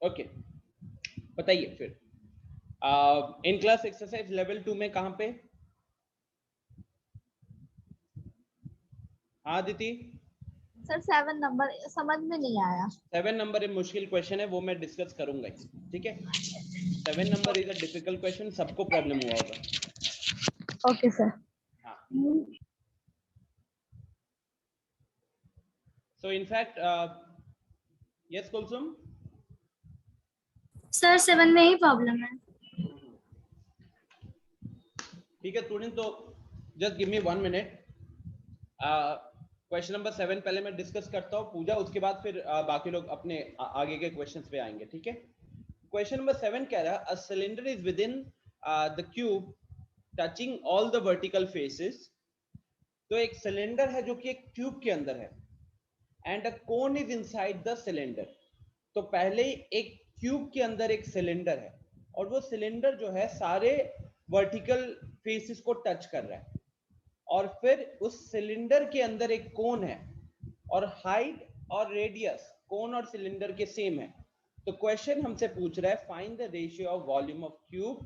Okay, बताइए फिर in class exercise level 2 में कहाँ पे? हाँ दीदी, सर 7 नंबर समझ में नहीं आया। 7 नंबर एक मुश्किल क्वेश्चन है, वो मैं डिस्कस करूंगा, ठीक है। 7 number is a difficult question, सबको प्रॉब्लम हुआ होगा। Okay sir. हाँ, so in fact yes Kulsum, sir 7 में ही प्रॉब्लम है। ठीक है स्टूडेंट, तो just give me 1 minute. Question number 7 पहले मैं डिस्कस करता हूँ पूजा, उसके बाद फिर बाकी लोग अपने आगे के क्वेश्चंस पे आएंगे, ठीक है। क्वेश्चन नंबर 7 कह रहा है a cylinder is with in the cube touching all the vertical faces. तो एक सिलेंडर है जो कि एक ट्यूब के अंदर है, and a cone is inside the cylinder. तो पहले ही एक क्यूब के अंदर एक सिलेंडर है, और वो सिलेंडर जो है सारे वर्टिकल फेसेस को टच कर रहा है, और फिर उस सिलेंडर के अंदर एक कोन है, और हाइट और रेडियस कोन और सिलेंडर के सेम है। तो क्वेश्चन हमसे पूछ रहा है find the ratio of volume of cube,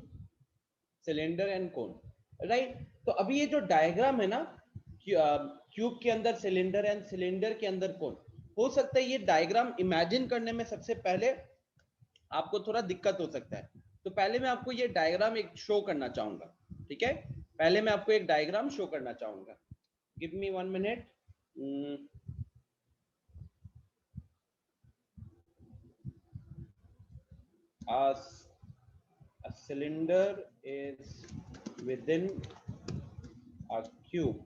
cylinder and cone, right. तो अभी ये जो डायग्राम है ना, क्यूब के अंदर सिलेंडर एंड सिलेंडर के अंदर कोन, हो सकता है ये डायग्राम इमेजिन करने में सबसे पहले आपको थोड़ा दिक्कत हो सकता है। तो पहले मैं आपको ये डायग्राम एक शो करना चाहूंगा, ठीक है। पहले मैं आपको एक डायग्राम शो करना चाहूंगा, give me 1 minute. a cylinder is within a cube.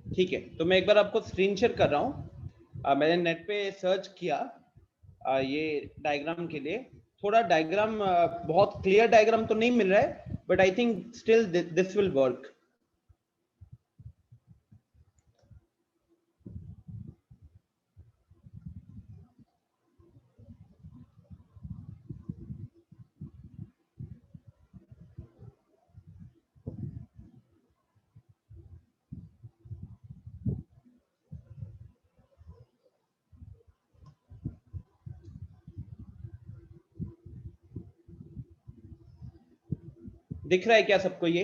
ठीक है, तो मैं एक बार आपको स्क्रीन शेयर कर रहा हूँ। मैंने नेट पे सर्च किया ये डायग्राम के लिए। थोड़ा डायग्राम बहुत क्लियर डायग्राम तो नहीं मिल रहा है, but I think still this will work. दिख रहा है क्या सबको ये?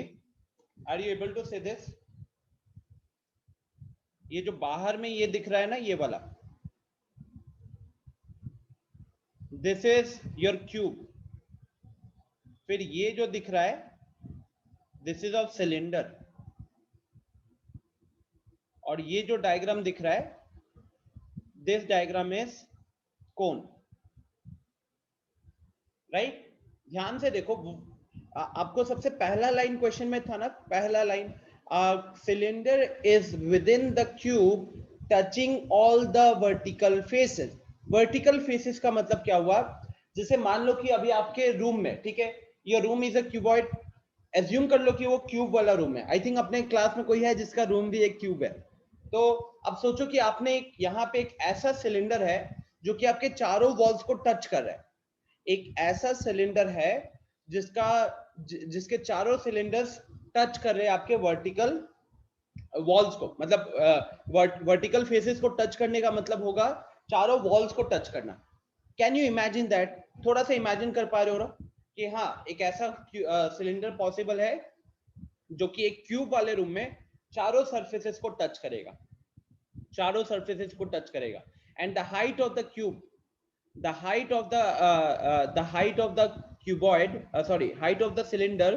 आर यू एबल टू से दिस? ये जो बाहर में ये दिख रहा है ना, ये वाला, दिस इज योर क्यूब। फिर ये जो दिख रहा है, दिस इज ऑफ सिलेंडर। और ये जो डायग्राम दिख रहा है, this diagram is cone, right. ध्यान से देखो, आपको सबसे पहला लाइन क्वेश्चन में था ना, पहला line, cylinder is with in the cube touching all the vertical faces. Vertical faces का मतलब क्या हुआ? जैसे मान लो कि अभी आपके रूम में, ठीक है, ये room is a cuboid, assume कर लो कि वो क्यूब वाला रूम है। आई थिंक अपने क्लास में कोई है जिसका रूम भी एक क्यूब है। तो अब सोचो कि आपने यहाँ पे एक ऐसा सिलेंडर है जो कि आपके चारों वॉल्स को टच कर रहा है। एक ऐसा सिलेंडर है जिसके चारों सिलेंडर्स टच कर रहे हैं आपके वर्टिकल वॉल्स को। मतलब वर्टिकल फेसेस को टच करने का मतलब होगा चारों वॉल्स को टच करना। Can you imagine that? थोड़ा सा इमेजिन कर पा रहे हो ना कि हाँ, एक ऐसा सिलेंडर पॉसिबल है जो कि एक क्यूब वाले रूम में चारों सरफेसेस को टच करेगा, चारों सरफेसेस को टच करेगा। And the height of the cube, the height of the cuboid, height of the cylinder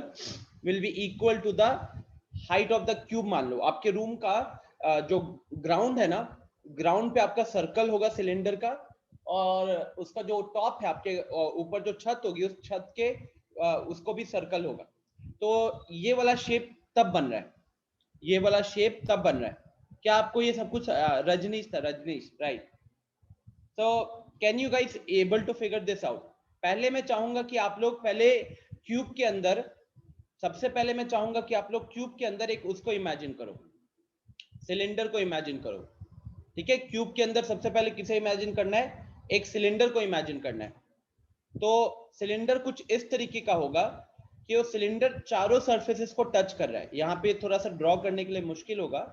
will be equal to the height of the cube। मान लो आपके रूम का जो ग्राउंड है ना, ग्राउंड पे आपका सर्कल होगा सिलेंडर का, और उसका जो टॉप है आपके ऊपर जो छत होगी उस छत के उसको भी सर्कल होगा। तो ये वाला शेप तब बन रहा है, ये वाला शेप तब बन रहा है। क्या आपको ये सब कुछ रजनीश था, रजनीश राइट? तो can you guys able to figure this out? पहले मैं चाहूंगा कि आप लोग पहले क्यूब के अंदर, सबसे पहले मैं चाहूंगा कि आप लोग क्यूब के अंदर एक उसको इमेजिन करो, सिलेंडर को इमेजिन करो। ठीक है, क्यूब के अंदर सबसे पहले किसे इमेजिन करना है? एक सिलेंडर को इमेजिन करना है। तो सिलेंडर कुछ इस तरीके का होगा कि वो सिलेंडर चारों सरफेसेस को टच कर रहा है। यहाँ पे थोड़ा सा ड्रॉ करने के लिए मुश्किल होगा।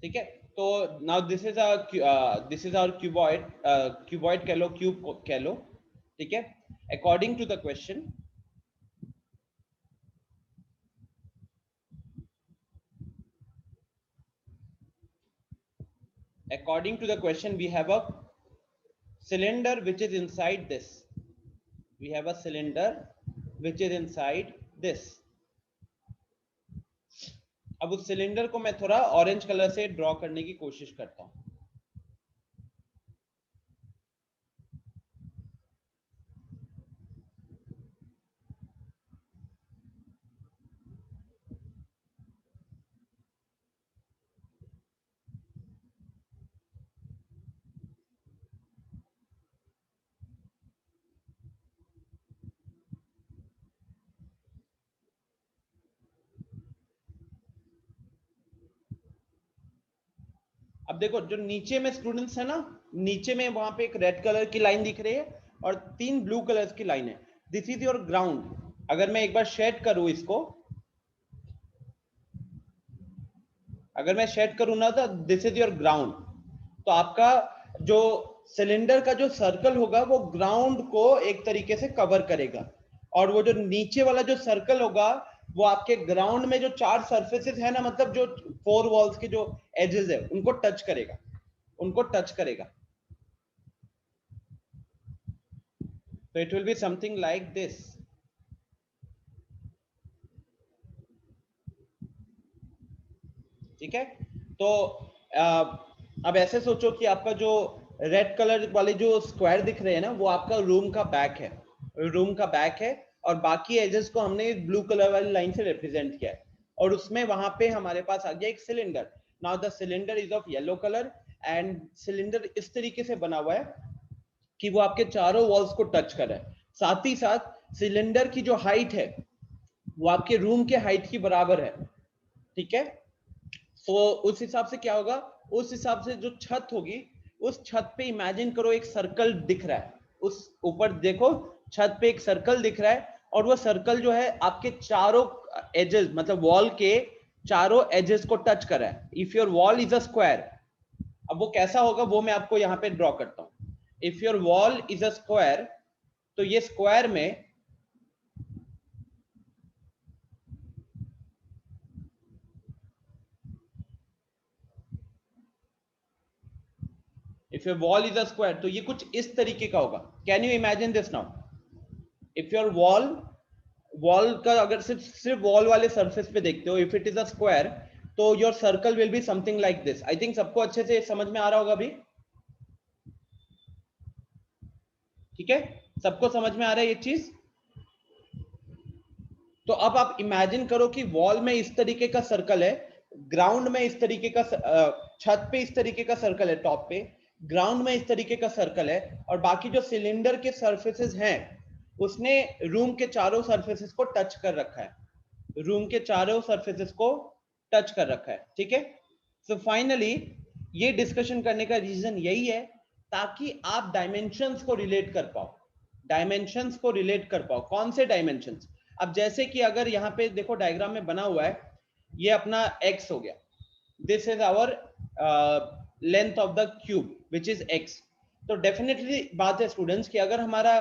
ठीक है, तो now this is our cuboid, cuboid कह लो, क्यूब कह लो। ठीक है, according to the question, according to the question, we have a cylinder which is inside this. We have a cylinder which is inside this. अब उस cylinder को मैं थोड़ा ऑरेंज कलर से ड्रॉ करने की कोशिश करता हूं। अब देखो जो नीचे में स्टूडेंट्स है ना, नीचे में वहां पे एक रेड कलर की लाइन दिख रही है और 3 ब्लू कलर की लाइन है। This is your ground. अगर मैं एक बार शेड करूं इसको, अगर मैं शेड करूं ना, तो दिस इज योर ग्राउंड। तो आपका जो सिलेंडर का जो सर्कल होगा वो ग्राउंड को एक तरीके से कवर करेगा, और वो जो नीचे वाला जो सर्कल होगा वो आपके ग्राउंड में जो 4 सरफेसेस है ना, मतलब जो 4 वॉल्स के जो एजेस है उनको टच करेगा, उनको टच करेगा। तो it will be something like this. ठीक है, तो अब ऐसे सोचो कि आपका जो रेड कलर वाले जो स्क्वायर दिख रहे हैं ना, वो आपका रूम का बैक है, रूम का बैक है, और बाकी एजेस को हमने ब्लू कलर वाली लाइन से रिप्रेजेंट किया है, और उसमें वहां पे हमारे पास आ गया एक cylinder. Now the cylinder is of yellow colour, and cylinder इस तरीके से बना हुआ है कि वो आपके चारों वॉल्स को टच कर रहा है। साथ ही साथ सिलेंडर की जो हाइट है वो आपके रूम के हाइट की बराबर है। ठीक है, तो उस हिसाब से क्या होगा, उस हिसाब से जो छत होगी, उस छत पे इमेजिन करो एक सर्कल दिख रहा है, उस ऊपर देखो छत पे एक सर्कल दिख रहा है, और वो सर्कल जो है आपके चारों एजेस, मतलब वॉल के चारों एजेस को टच कर रहा है। If your wall is a square, अब वो कैसा होगा वो मैं आपको यहाँ पे ड्रॉ करता हूँ। If your wall is a square, तो ये स्क्वायर में if your wall is a square, तो ये कुछ इस तरीके का होगा। Can you imagine this now? If your wall का अगर सिर्फ वॉल वाले सरफेस पे देखते हो, if it is a square, तो your circle will be something like this. I think सबको अच्छे से समझ में आ रहा होगा अभी? ठीक है, सबको समझ में आ रहा है ये चीज? तो अब आप इमेजिन करो कि वॉल में इस तरीके का सर्कल है, ग्राउंड में इस तरीके का, छत पे इस तरीके का सर्कल है, टॉप पे ग्राउंड में इस तरीके का सर्कल है, और बाकी जो सिलेंडर के सरफेसेस हैं उसने रूम के चारों सरफेसेस को टच कर रखा है, रूम के चारों सरफेसेस को टच कर रखा है। ठीक है, सो फाइनली ये डिस्कशन करने का रीजन यही है ताकि आप डायमेंशंस को रिलेट कर पाओ, डायमेंशंस को रिलेट कर पाओ। कौन से डायमेंशंस? अब जैसे कि अगर यहाँ पे देखो डायग्राम में बना हुआ है, ये अपना x हो गया, this is our length of the cube which is x। तो डेफिनेटली बात है स्टूडेंट्स कि अगर हमारा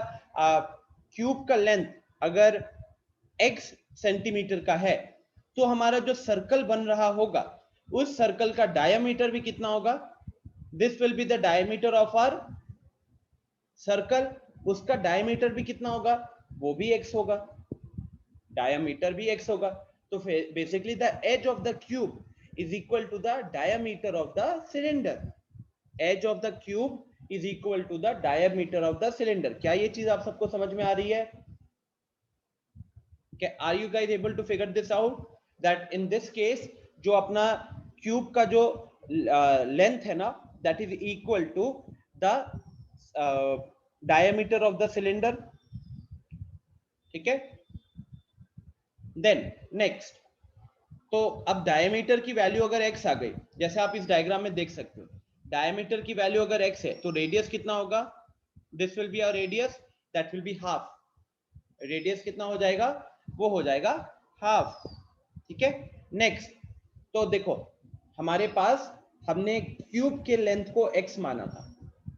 क्यूब का लेंथ अगर x सेंटीमीटर का है, तो हमारा जो सर्कल बन रहा होगा उस सर्कल का डायमीटर भी कितना होगा? This will be the diameter of our circle, उसका डायमीटर भी कितना होगा? वो भी x होगा, डायमीटर भी x होगा। तो basically the edge of the cube is equal to the diameter of the cylinder. Edge of the cube is equal to the diameter of the cylinder. क्या ये चीज आप सबको समझ में आ रही है? Are you guys able to figure this out that in this case जो अपना क्यूब का जो लेंथ है ना, that is equal to the diameter of the cylinder। ठीक है, देन नेक्स्ट, तो अब डायमीटर की वैल्यू अगर x आ गई, जैसे आप इस डायग्राम में देख सकते हो, डायमीटर की वैल्यू अगर x है तो रेडियस कितना होगा? This will be our radius, that will be half. Radius कितना हो जाएगा? वो हो जाएगा हाफ। ठीक है, नेक्स्ट, तो देखो हमारे पास हमने क्यूब के लेंथ को x माना था,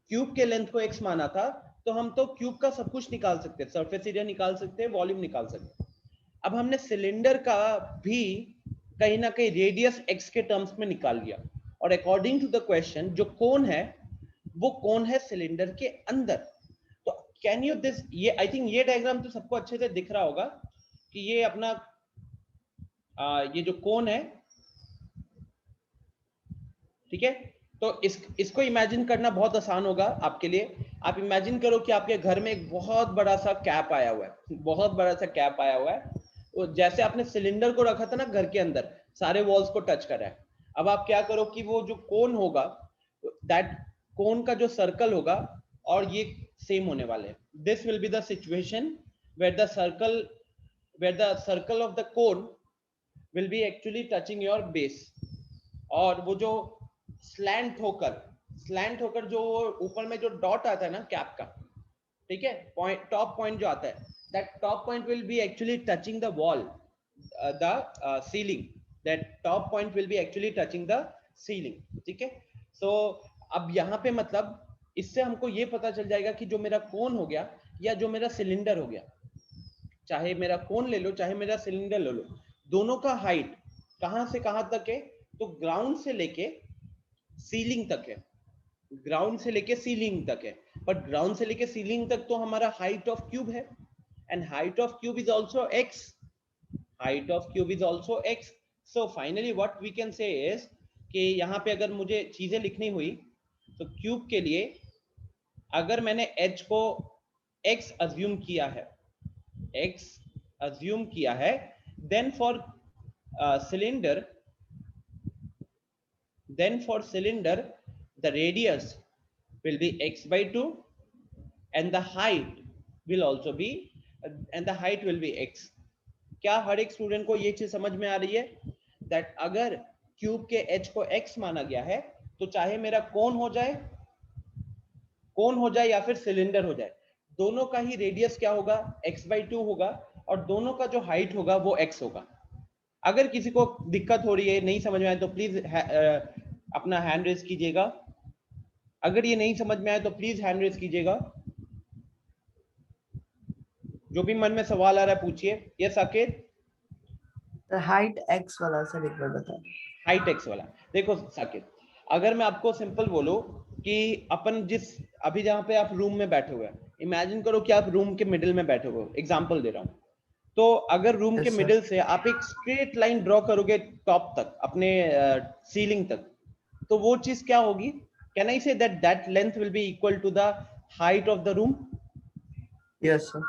क्यूब के लेंथ को x माना था, तो हम तो क्यूब का सब कुछ निकाल सकते हैं, सरफेस एरिया निकाल सकते हैं, वॉल्यूम निकाल सकते हैं। अब हमने सिलेंडर का भी कहीं ना कहीं रेडियस x के टर्म्स में निकाल लिया, और अकॉर्डिंग टू द क्वेश्चन जो कोन है वो कोन है सिलेंडर के अंदर। तो कैन यू दिस, ये आई थिंक ये डायग्राम तो सबको अच्छे से दिख रहा होगा कि ये अपना ये जो कोन है, ठीक है, तो इसको इमेजिन करना बहुत आसान होगा आपके लिए। आप इमेजिन करो कि आपके घर में एक बहुत बड़ा सा कैप आया हुआ है, बहुत बड़ा सा कैप आया हुआ है, तो जैसे आपने सिलेंडर को रखा था ना घर के अंदर, सारे वॉल्स को टच कर रहा है। अब आप क्या करो कि वो जो कोन होगा, दैट कोन का जो सर्कल होगा और ये सेम होने वाले हैं। This will be the situation where the circle of the cone will be actually touching your base, और वो जो स्लैंट होकर जो ऊपर में जो डॉट आता है ना कैप का, ठीक है, पॉइंट, टॉप पॉइंट जो आता है, that top point will be actually touching the wall, the ceiling, that top point will be actually touching the ceiling. ठीक है, सो अब यहाँ पे मतलब इससे हमको ये पता चल जाएगा कि जो मेरा कोन हो गया या जो मेरा सिलेंडर हो गया, चाहे मेरा कोन ले लो चाहे मेरा सिलेंडर ले लो, दोनों का हाइट कहां से कहां तक है? तो ग्राउंड से लेके सीलिंग तक है, ग्राउंड से लेके सीलिंग तक है, बट ग्राउंड से लेके सीलिंग तक तो हमारा हाइट ऑफ क्यूब है, and height of cube is also x, height of cube is also x। So finally what we can say is कि यहाँ पे अगर मुझे चीजें लिखनी हुई तो क्यूब के लिए अगर मैंने h को x अज्यूम किया है, x अज्यूम किया है, then for cylinder, then for cylinder the radius will be x by 2 and the height will also be x। क्या हर एक स्टूडेंट को ये चीज समझ में आ रही है दैट अगर क्यूब के h को x माना गया है तो चाहे मेरा कोन हो जाए या फिर सिलेंडर हो जाए, दोनों का ही रेडियस क्या होगा? x by 2 होगा, और दोनों का जो हाइट होगा वो x होगा। अगर किसी को दिक्कत हो रही है, नहीं समझ में आए, तो प्लीज अपना हैंड रेज कीजिएगा। अगर ये नहीं समझ में आए तो प्लीज हैंड रेज कीजिएगा। जो भी मन में सवाल आ रहा है पूछिए। यस साकेत? हाइट x वाला सर एक बार बताओ। हाइट x वाला, देखो साकेत, अगर मैं आपको सिंपल बोलूं कि अपन जिस अभी जहां पे आप रूम में बैठे हुए हैं, इमेजिन करो कि आप रूम के मिडिल में बैठे हुए हो, एग्जांपल दे रहा हूं, तो अगर रूम के मिडिल से आप एक स्ट्रेट लाइन ड्रॉ करोगे टॉप तक, अपने सीलिंग तक, तो वो चीज क्या होगी? Can I say that length will be equal to the height of the room? Yes sir.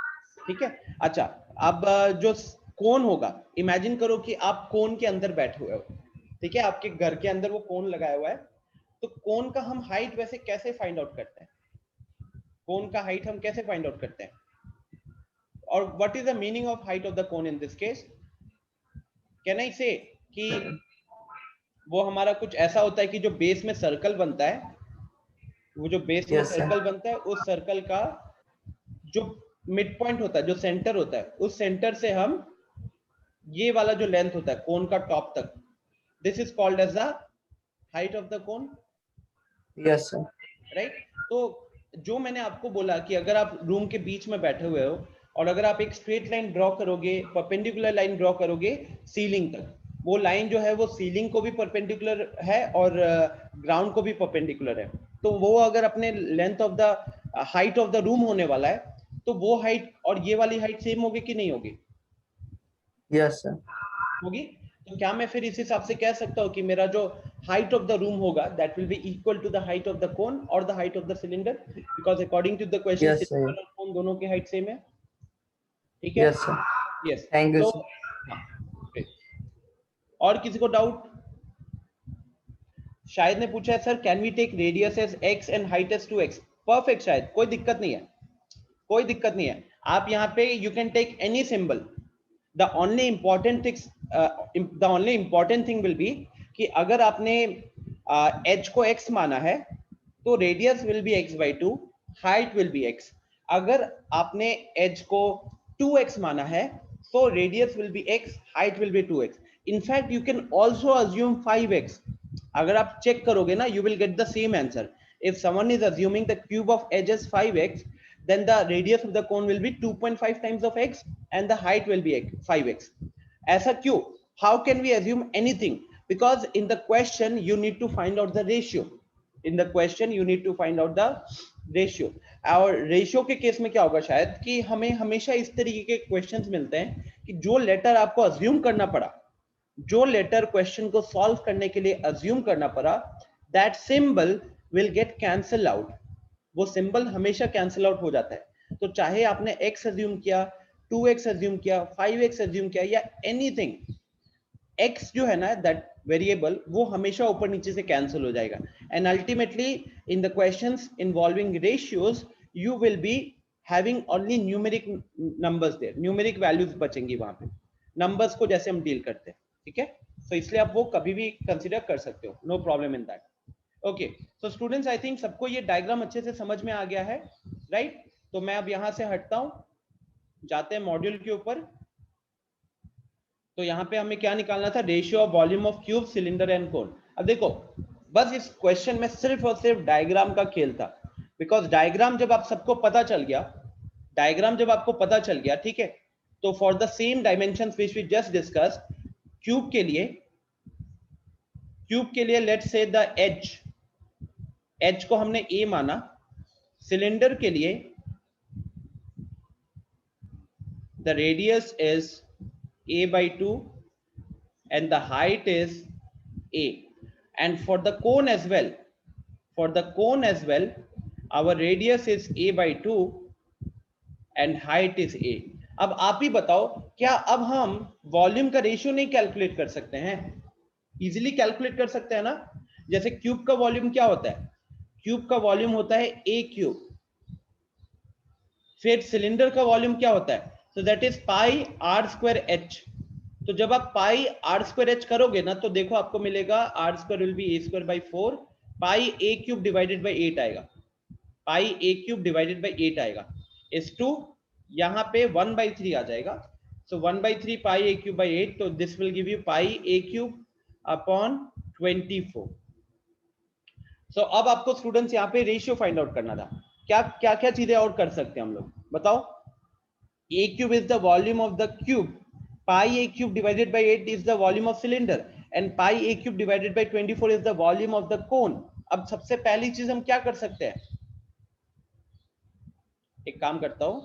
ठीक है, अच्छा, अब जो कोन होगा, इमेजिन करो कि आप कोन के अंदर बैठे हुए हो, ठीक है, आपके घर के अंदर वो कोन लगाया हुआ है, तो कोन का हम हाइट वैसे कैसे फाइंड आउट करते हैं? कोन का हाइट हम कैसे फाइंड आउट करते हैं? और what is the meaning of height of the cone in this case? Can I से कि वो हमारा कुछ ऐसा होता है कि जो बेस में सर्कल बनता है, वो जो बेस में सर्कल बनता है, उस सर्कल का जो मिड पॉइंट होता है, जो सेंटर होता है, उस सेंटर से हम ये वाला जो लेंथ होता है कोन का टॉप तक, this is called as the height of the cone. Yes sir. Right, तो जो मैंने आपको बोला कि अगर आप रूम के बीच में बैठे हुए हो और अगर आप एक स्ट्रेट लाइन ड्रॉ करोगे, परपेंडिकुलर लाइन ड्रॉ करोगे सीलिंग तक, वो लाइन जो है वो सीलिंग को भी परपेंडिकुलर है और ग्राउंड को भी परपेंडिकुलर है, तो वो अगर अपने length of the height of the room होने वाला है तो वो हाइट और ये वाली हाइट सेम होगी कि नहीं होगी? Yes, sir. होगी। तो क्या मैं फिर इस हिसाब से कह सकता हूँ कि मेरा जो हाइट ऑफ द रूम होगा that will be equal to the height of the cone और the height of the cylinder, because according to the question Yes, sir. Cylinder और कोन दोनों की हाइट सेम है। ठीक है, Yes, sir. Yes. Thank you, तो sir. हाँ, great. और किसी को डाउट? शायद ने पूछा है sir can we take radius as x and height as 2x। Perfect शायद, कोई दिक्कत नहीं है, कोई दिक्कत नहीं है। आप यहाँ पे you can take any symbol. The only important thing will be कि अगर आपने h को x माना है तो radius will be x by 2, height will be x। अगर आपने h को 2x माना है तो radius will be x, height will be 2x। In fact you can also assume 5x। अगर आप चेक करोगे ना you will get the same answer. If someone is assuming the cube of edge is 5x, then the radius of the cone will be 2.5 times of x and the height will be 5x. ऐसा क्यों? How can we assume anything? Because in the question you need to find out the ratio. In the question you need to find out the ratio. और ratio के case में क्या होगा शायद कि हमें हमेशा इस तरीके के क्वेश्चंस मिलते हैं कि जो लेटर आपको अज्यूम करना पड़ा, जो लेटर क्वेश्चन को सॉल्व करने के लिए अज्यूम करना पड़ा, that symbol will get cancel out. वो सिंबल हमेशा कैंसिल आउट हो जाता है। तो चाहे आपने x अज्यूम किया, 2x अज्यूम किया, 5x अज्यूम किया या एनीथिंग, x जो है ना दैट वेरिएबल वो हमेशा ऊपर नीचे से कैंसिल हो जाएगा। And ultimately in the questions involving ratios you will be having only numeric numbers there, numeric values बचेंगी वहां पे, नंबर्स को जैसे हम डील करते हैं। ठीक है, तो इसलिए आप वो कभी भी कंसीडर कर सकते हो, no problem in that. Okay, so students I think सबको ये डायग्राम अच्छे से समझ में आ गया है, राइट? तो मैं अब यहां से हटता हूं, जाते हैं मॉड्यूल के ऊपर। तो यहाँ पे हमें क्या निकालना था? Ratio of volume of cube, cylinder and कोन। अब देखो बस इस क्वेश्चन में सिर्फ और सिर्फ डायग्राम का खेल था, बिकॉज डायग्राम जब आप सबको पता चल गया, डायग्राम जब आपको पता चल गया, ठीक है, तो for the same dimensions which we just discuss, cube के लिए लेट्स से द एज को हमने a माना, सिलेंडर के लिए the radius is a by 2 and the height is a, and for the cone as well, our radius is a by 2 and height is a। अब आप ही बताओ, क्या अब हम वॉल्यूम का रेशियो नहीं कैलकुलेट कर सकते हैं? इजीली कैलकुलेट कर सकते हैं ना। जैसे क्यूब का वॉल्यूम क्या होता है? क्यूब का वॉल्यूम होता है a क्यूब। फिर सिलेंडर का वॉल्यूम क्या होता है? so that is pi r square h। तो जब आप पाई आर स्क्वायर एच करोगे ना तो देखो आपको मिलेगा r square will be a square by 4, pi a cube divided by 8 आएगा, pi a cube divided by 8 आएगा, इस टू यहाँ पे 1/3 आ जाएगा। सो 1/3 पाई ए क्यूब बाई 8, तो this will give you pi a cube upon 24। सो अब आपको स्टूडेंट्स यहाँ पे रेशियो फाइंड आउट करना था। क्या क्या क्या चीजें और कर सकते हैं हम लोग, बताओ? a cube is the volume of the cube, pi a cube divided by 8 is the volume of cylinder, and pi a cube divided by 24 is the volume of the cone। अब सबसे पहली चीज हम क्या कर सकते हैं? एक काम करता हूं,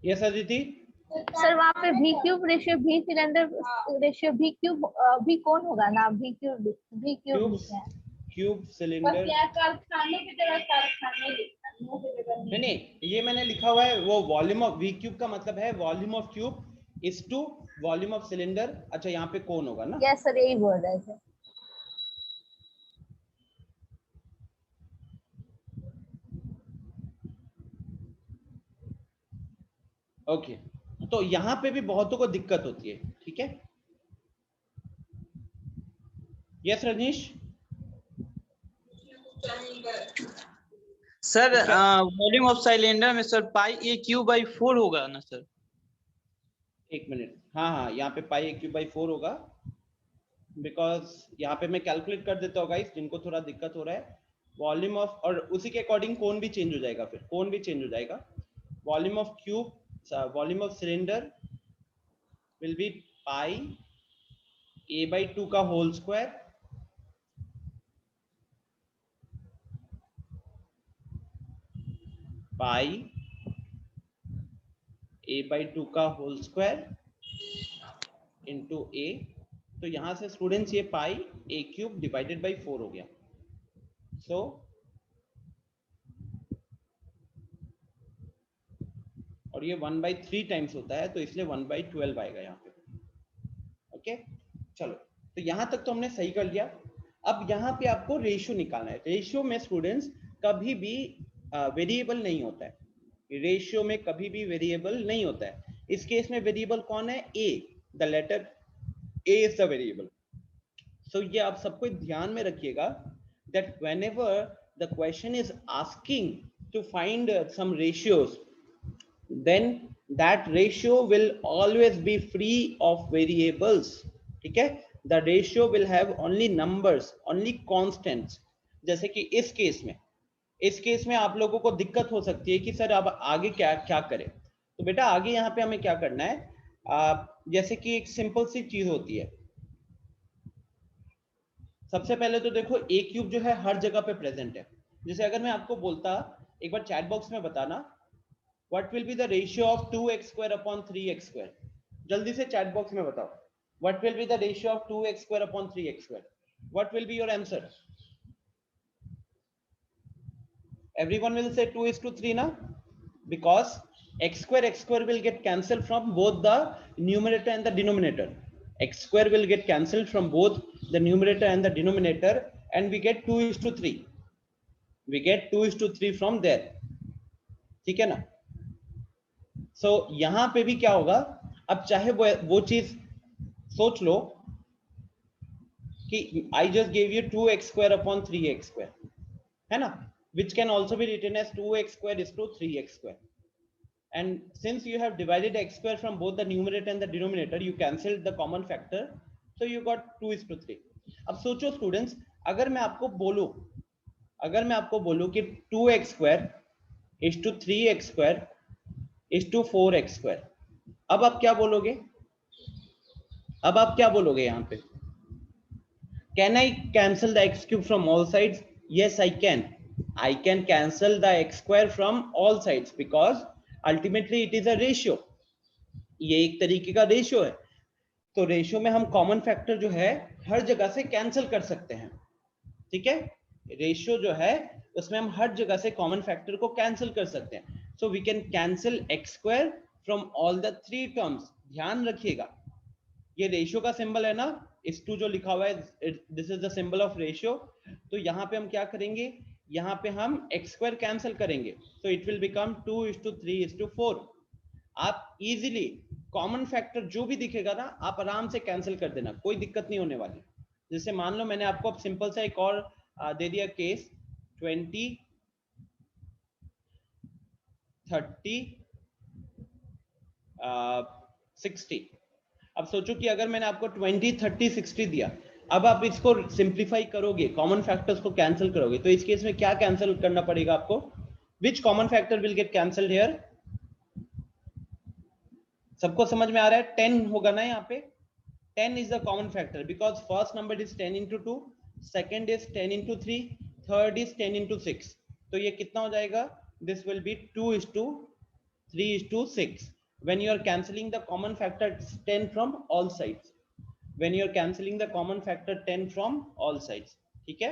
यस अदिति। सर वहाँ पे भी क्यूब रेशियो भी सिलेंडर रेशियो भी क्यूब भी कौन होगा ना, भी क्यूब क्यूब लिखे हैं। क्यूब सिलेंडर कारखाने की तरह कारखाने नहीं नहीं, ये मैंने लिखा हुआ है वो वॉल्यूम ऑफ वी क्यूब का मतलब है volume of cube is to volume of cylinder. अच्छा यहाँ पे कौन होगा ना? यस सर यही बोल रहे थे। ओके तो यहाँ पे भी बहुतों को दिक्कत होती है, ठीक है। Yes Rajnish. Sir volume of cylinder में sir pi A Q by 4 होगा ना सर? एक मिनट, हाँ हाँ यहाँ पे पाई ए क्यू बाई 4 होगा, बिकॉज यहाँ पे मैं कैलकुलेट कर देता हूँ गाइस, जिनको थोड़ा दिक्कत हो रहा है। वॉल्यूम ऑफ और उसी के अकॉर्डिंग कौन भी चेंज हो जाएगा, फिर कौन भी चेंज हो जाएगा। Volume of cube, volume of cylinder will be pi a by 2 का whole square pi a by 2 का होल स्क्वायर इंटू ए। तो यहां से स्टूडेंट्स ये पाई ए क्यूब डिवाइडेड बाई 4 हो गया। सो और ये 1/3 टाइम्स होता है, तो इसलिए 1/12 आएगा यहाँ पे। ओके चलो, तो यहां तक तो हमने सही कर लिया। अब यहाँ पे आपको रेशियो निकालना है। रेशियो में स्टूडेंट्स कभी भी वेरिएबल नहीं होता है, रेशियो में कभी भी वेरिएबल नहीं होता है। इस केस में वेरिएबल कौन है? A, the letter A is the variable. So ये आप सबको ध्यान में रखिएगा that whenever the question is asking to find some ratios, then that ratio will always be free of variables, ठीक है। the ratio will have only numbers, only constants। जैसे कि इस केस में आप लोगों को दिक्कत हो सकती है कि सर अब आगे क्या क्या करें। तो बेटा आगे यहाँ पे हमें क्या करना है, जैसे कि एक सिंपल सी चीज होती है। सबसे पहले तो देखो ए क्यूब जो है हर जगह पे प्रेजेंट है। जैसे अगर मैं आपको बोलता, एक बार चैट बॉक्स में बताना, what will be the ratio of 2x square upon 3x square. जल्दी से चैट बॉक्स में बताओ, what will be the ratio of 2x square upon 3x square. What will be your answer? Everyone will say 2:3 na, because x square will get cancelled from both the numerator and the denominator. X square will get cancelled from both the numerator and the denominator, and we get 2:3. We get 2:3 from there, ठीक है ना। so यहाँ पे भी क्या होगा, अब चाहे वो चीज सोच लो कि I just gave you 2x square upon 3x square, है ना, which can also be written as 2x square is to 3x square. And since you have divided x square from both the numerator and the denominator, you cancelled the common factor, so you got 2:3. अब सोचो students, अगर मैं आपको बोलूं कि 2x square is to 3x square is to 4x square, अब आप क्या बोलोगे? यहाँ पे? Can I cancel the x cube from all sides? Yes, I can. I can cancel the x square from all sides because ultimately it is a ratio. ये एक तरीके का रेशियो है। तो रेशियो में हम कॉमन फैक्टर जो है हर जगह से कैंसिल कर सकते हैं, ठीक है। रेशियो जो है उसमें हम हर जगह से कॉमन फैक्टर को कैंसिल कर सकते हैं। So we can cancel x square from all the 3 terms. ध्यान रखिएगा, ये रेशियो का सिंबल है ना, इस टू जो लिखा हुआ है, this is the symbol of ratio. तो यहाँ पे हम क्या करेंगे, यहाँ पे हम x स्क्वायर कैंसिल करेंगे, तो इट विल बिकम 2:3:4। आप इजीली कॉमन फैक्टर जो भी दिखेगा ना, आप आराम से कैंसिल कर देना, कोई दिक्कत नहीं होने वाली। जैसे मान लो मैंने आपको अब सिंपल सा एक और दे दिया केस, 20, 30, 60। अब सोचो कि अगर मैंने आपको 20, 30, 60 दिया, अब आप इसको सिंप्लीफाई करोगे, कॉमन फैक्टर्स को कैंसिल करोगे, तो इस केस में क्या कैंसिल करना पड़ेगा आपको? Which common factor will get cancelled here? सबको समझ में आ रहा है? 10 होगा ना यहाँ पे। 10 is the common factor because first number is 10 into 2, second is 10 into 3, third is 10 into 6। तो ये कितना हो जाएगा? This will be 2:3:6। when you are cancelling the common factor 10 from all sides, when you are cancelling the common factor 10 from all sides, ठीक है?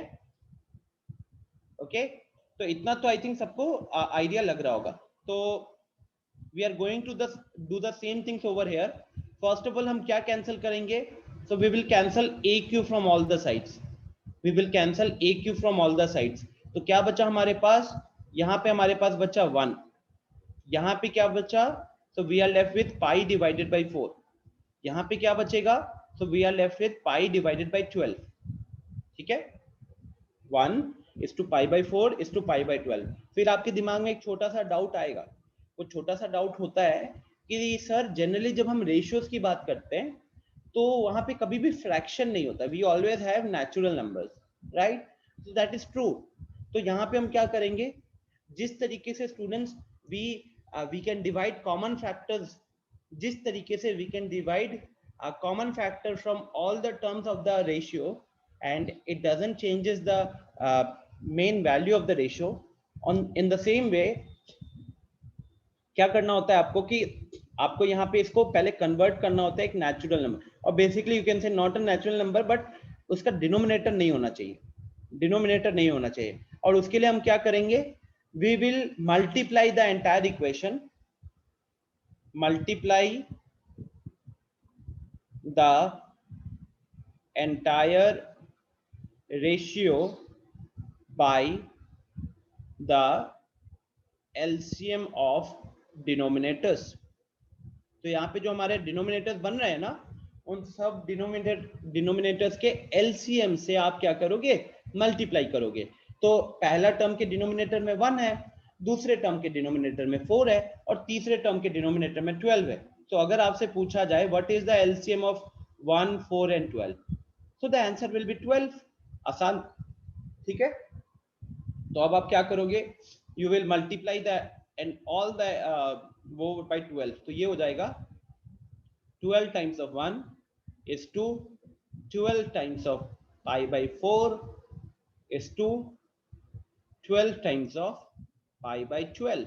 Okay, तो इतना तो आई थिंक सबको आइडिया लग रहा होगा. तो we are going to do the same things over here. First of all हम क्या कैंसिल करेंगे? So we will cancel a cube from all the sides, we will cancel a cube from all the sides. तो क्या बचा हमारे पास? यहाँ पे हमारे पास बचा 1, यहाँ पे क्या बचा? So we are left with pi divided by 4. यहाँ पे क्या बचेगा? So we are left with pi divided by 12. ठीक है, 1 is to pi by 4 is to pi by 12. फिर आपके दिमाग में एक छोटा सा डाउट आएगा. वो छोटा सा डाउट होता है कि सर जनरली जब हम रेशियोज की बात करते हैं तो वहां पे कभी भी फ्रैक्शन नहीं होता, we always have natural numbers, right? So that is true. तो यहाँ पे हम क्या करेंगे? जिस तरीके से students we can divide common factors, जिस तरीके से we can divide common factor from all the terms of the ratio and it doesn't changes the main value of the ratio, on in the same way क्या करना होता है आपको कि आपको यहाँ पे इसको पहले कन्वर्ट करना होता है एक नेचुरल नंबर, और basically you can say not a natural number but उसका डिनोमिनेटर नहीं होना चाहिए, डिनोमिनेटर नहीं होना चाहिए. और उसके लिए हम क्या करेंगे? We will multiply the entire equation, multiply the entire ratio by the LCM of denominators. तो यहाँ पे जो हमारे डिनोमिनेटर्स बन रहे हैं ना, उन सब डिनोमिनेटर्स के LCM से आप क्या करोगे? मल्टीप्लाई करोगे. तो पहला टर्म के डिनोमिनेटर में 1 है, दूसरे टर्म के डिनोमिनेटर में 4 है, और तीसरे टर्म के डिनोमिनेटर में 12 है. तो अगर आपसे पूछा जाए what is the LCM of 1, 4 and 12, so the answer will be 12. आसान, ठीक है? तो अब आप क्या करोगे? You will multiply the end all the वो बाय 12. तो ये हो जाएगा 12 times of 1 is to 12 times of pi by 4 is to 12 times of pi by 12.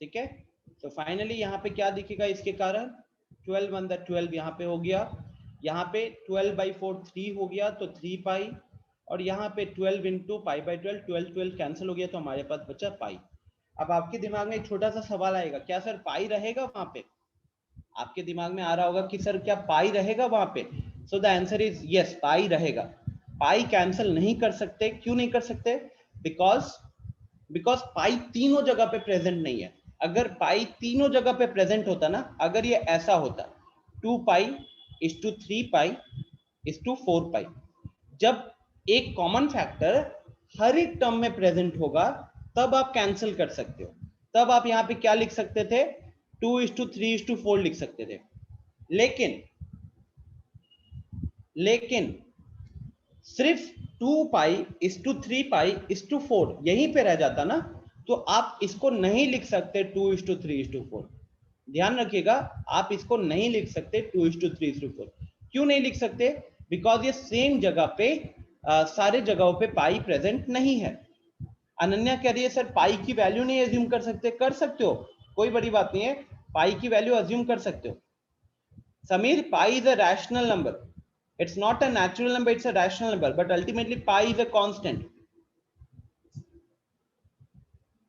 ठीक है? तो फाइनली यहाँ पे क्या दिखेगा इसके कारण? 12 1 12 यहाँ पे हो गया, यहाँ पे 12 by 4 3 हो गया तो 3 पाई, और यहाँ पे 12 into पाई by 12, 12 12 कैंसिल हो गया तो हमारे पास बचा पाई. अब आपके दिमाग में एक छोटा सा सवाल आएगा, क्या सर पाई रहेगा वहां पे? आपके दिमाग में आ रहा होगा कि सर क्या पाई रहेगा वहां पे? So the answer is yes, pi रहेगा. पाई कैंसिल नहीं कर सकते. क्यों नहीं कर सकते? बिकॉज पाई तीनों जगह पे प्रेजेंट नहीं है. अगर पाई तीनों जगह पे प्रेजेंट होता ना, अगर ये ऐसा होता 2 पाई is to 3 pi is to 4 pi, जब एक कॉमन फैक्टर हर एक टर्म में प्रेजेंट होगा तब आप कैंसिल कर सकते हो. तब आप यहाँ पे क्या लिख सकते थे? 2 is to 3 is to 4 लिख सकते थे. लेकिन सिर्फ 2 pi is to 3 pi is to 4 यहीं पे रह जाता ना, तो आप इसको नहीं लिख सकते 2 is to 3 is to 4. ध्यान रखिएगा, आप इसको नहीं लिख सकते 2 is to 3 is to 4. क्यों नहीं लिख सकते? बिकॉज ये सेम जगह पे सारे जगहों पे पाई प्रेजेंट नहीं है. अनन्या कह रही है सर पाई की वैल्यू नहीं अज्यूम कर सकते. कर सकते हो, कोई बड़ी बात नहीं है, पाई की वैल्यू अज्यूम कर सकते हो. Sameer, pi is a rational number, it's not a natural number, it's a rational number, but ultimately pi is a constant.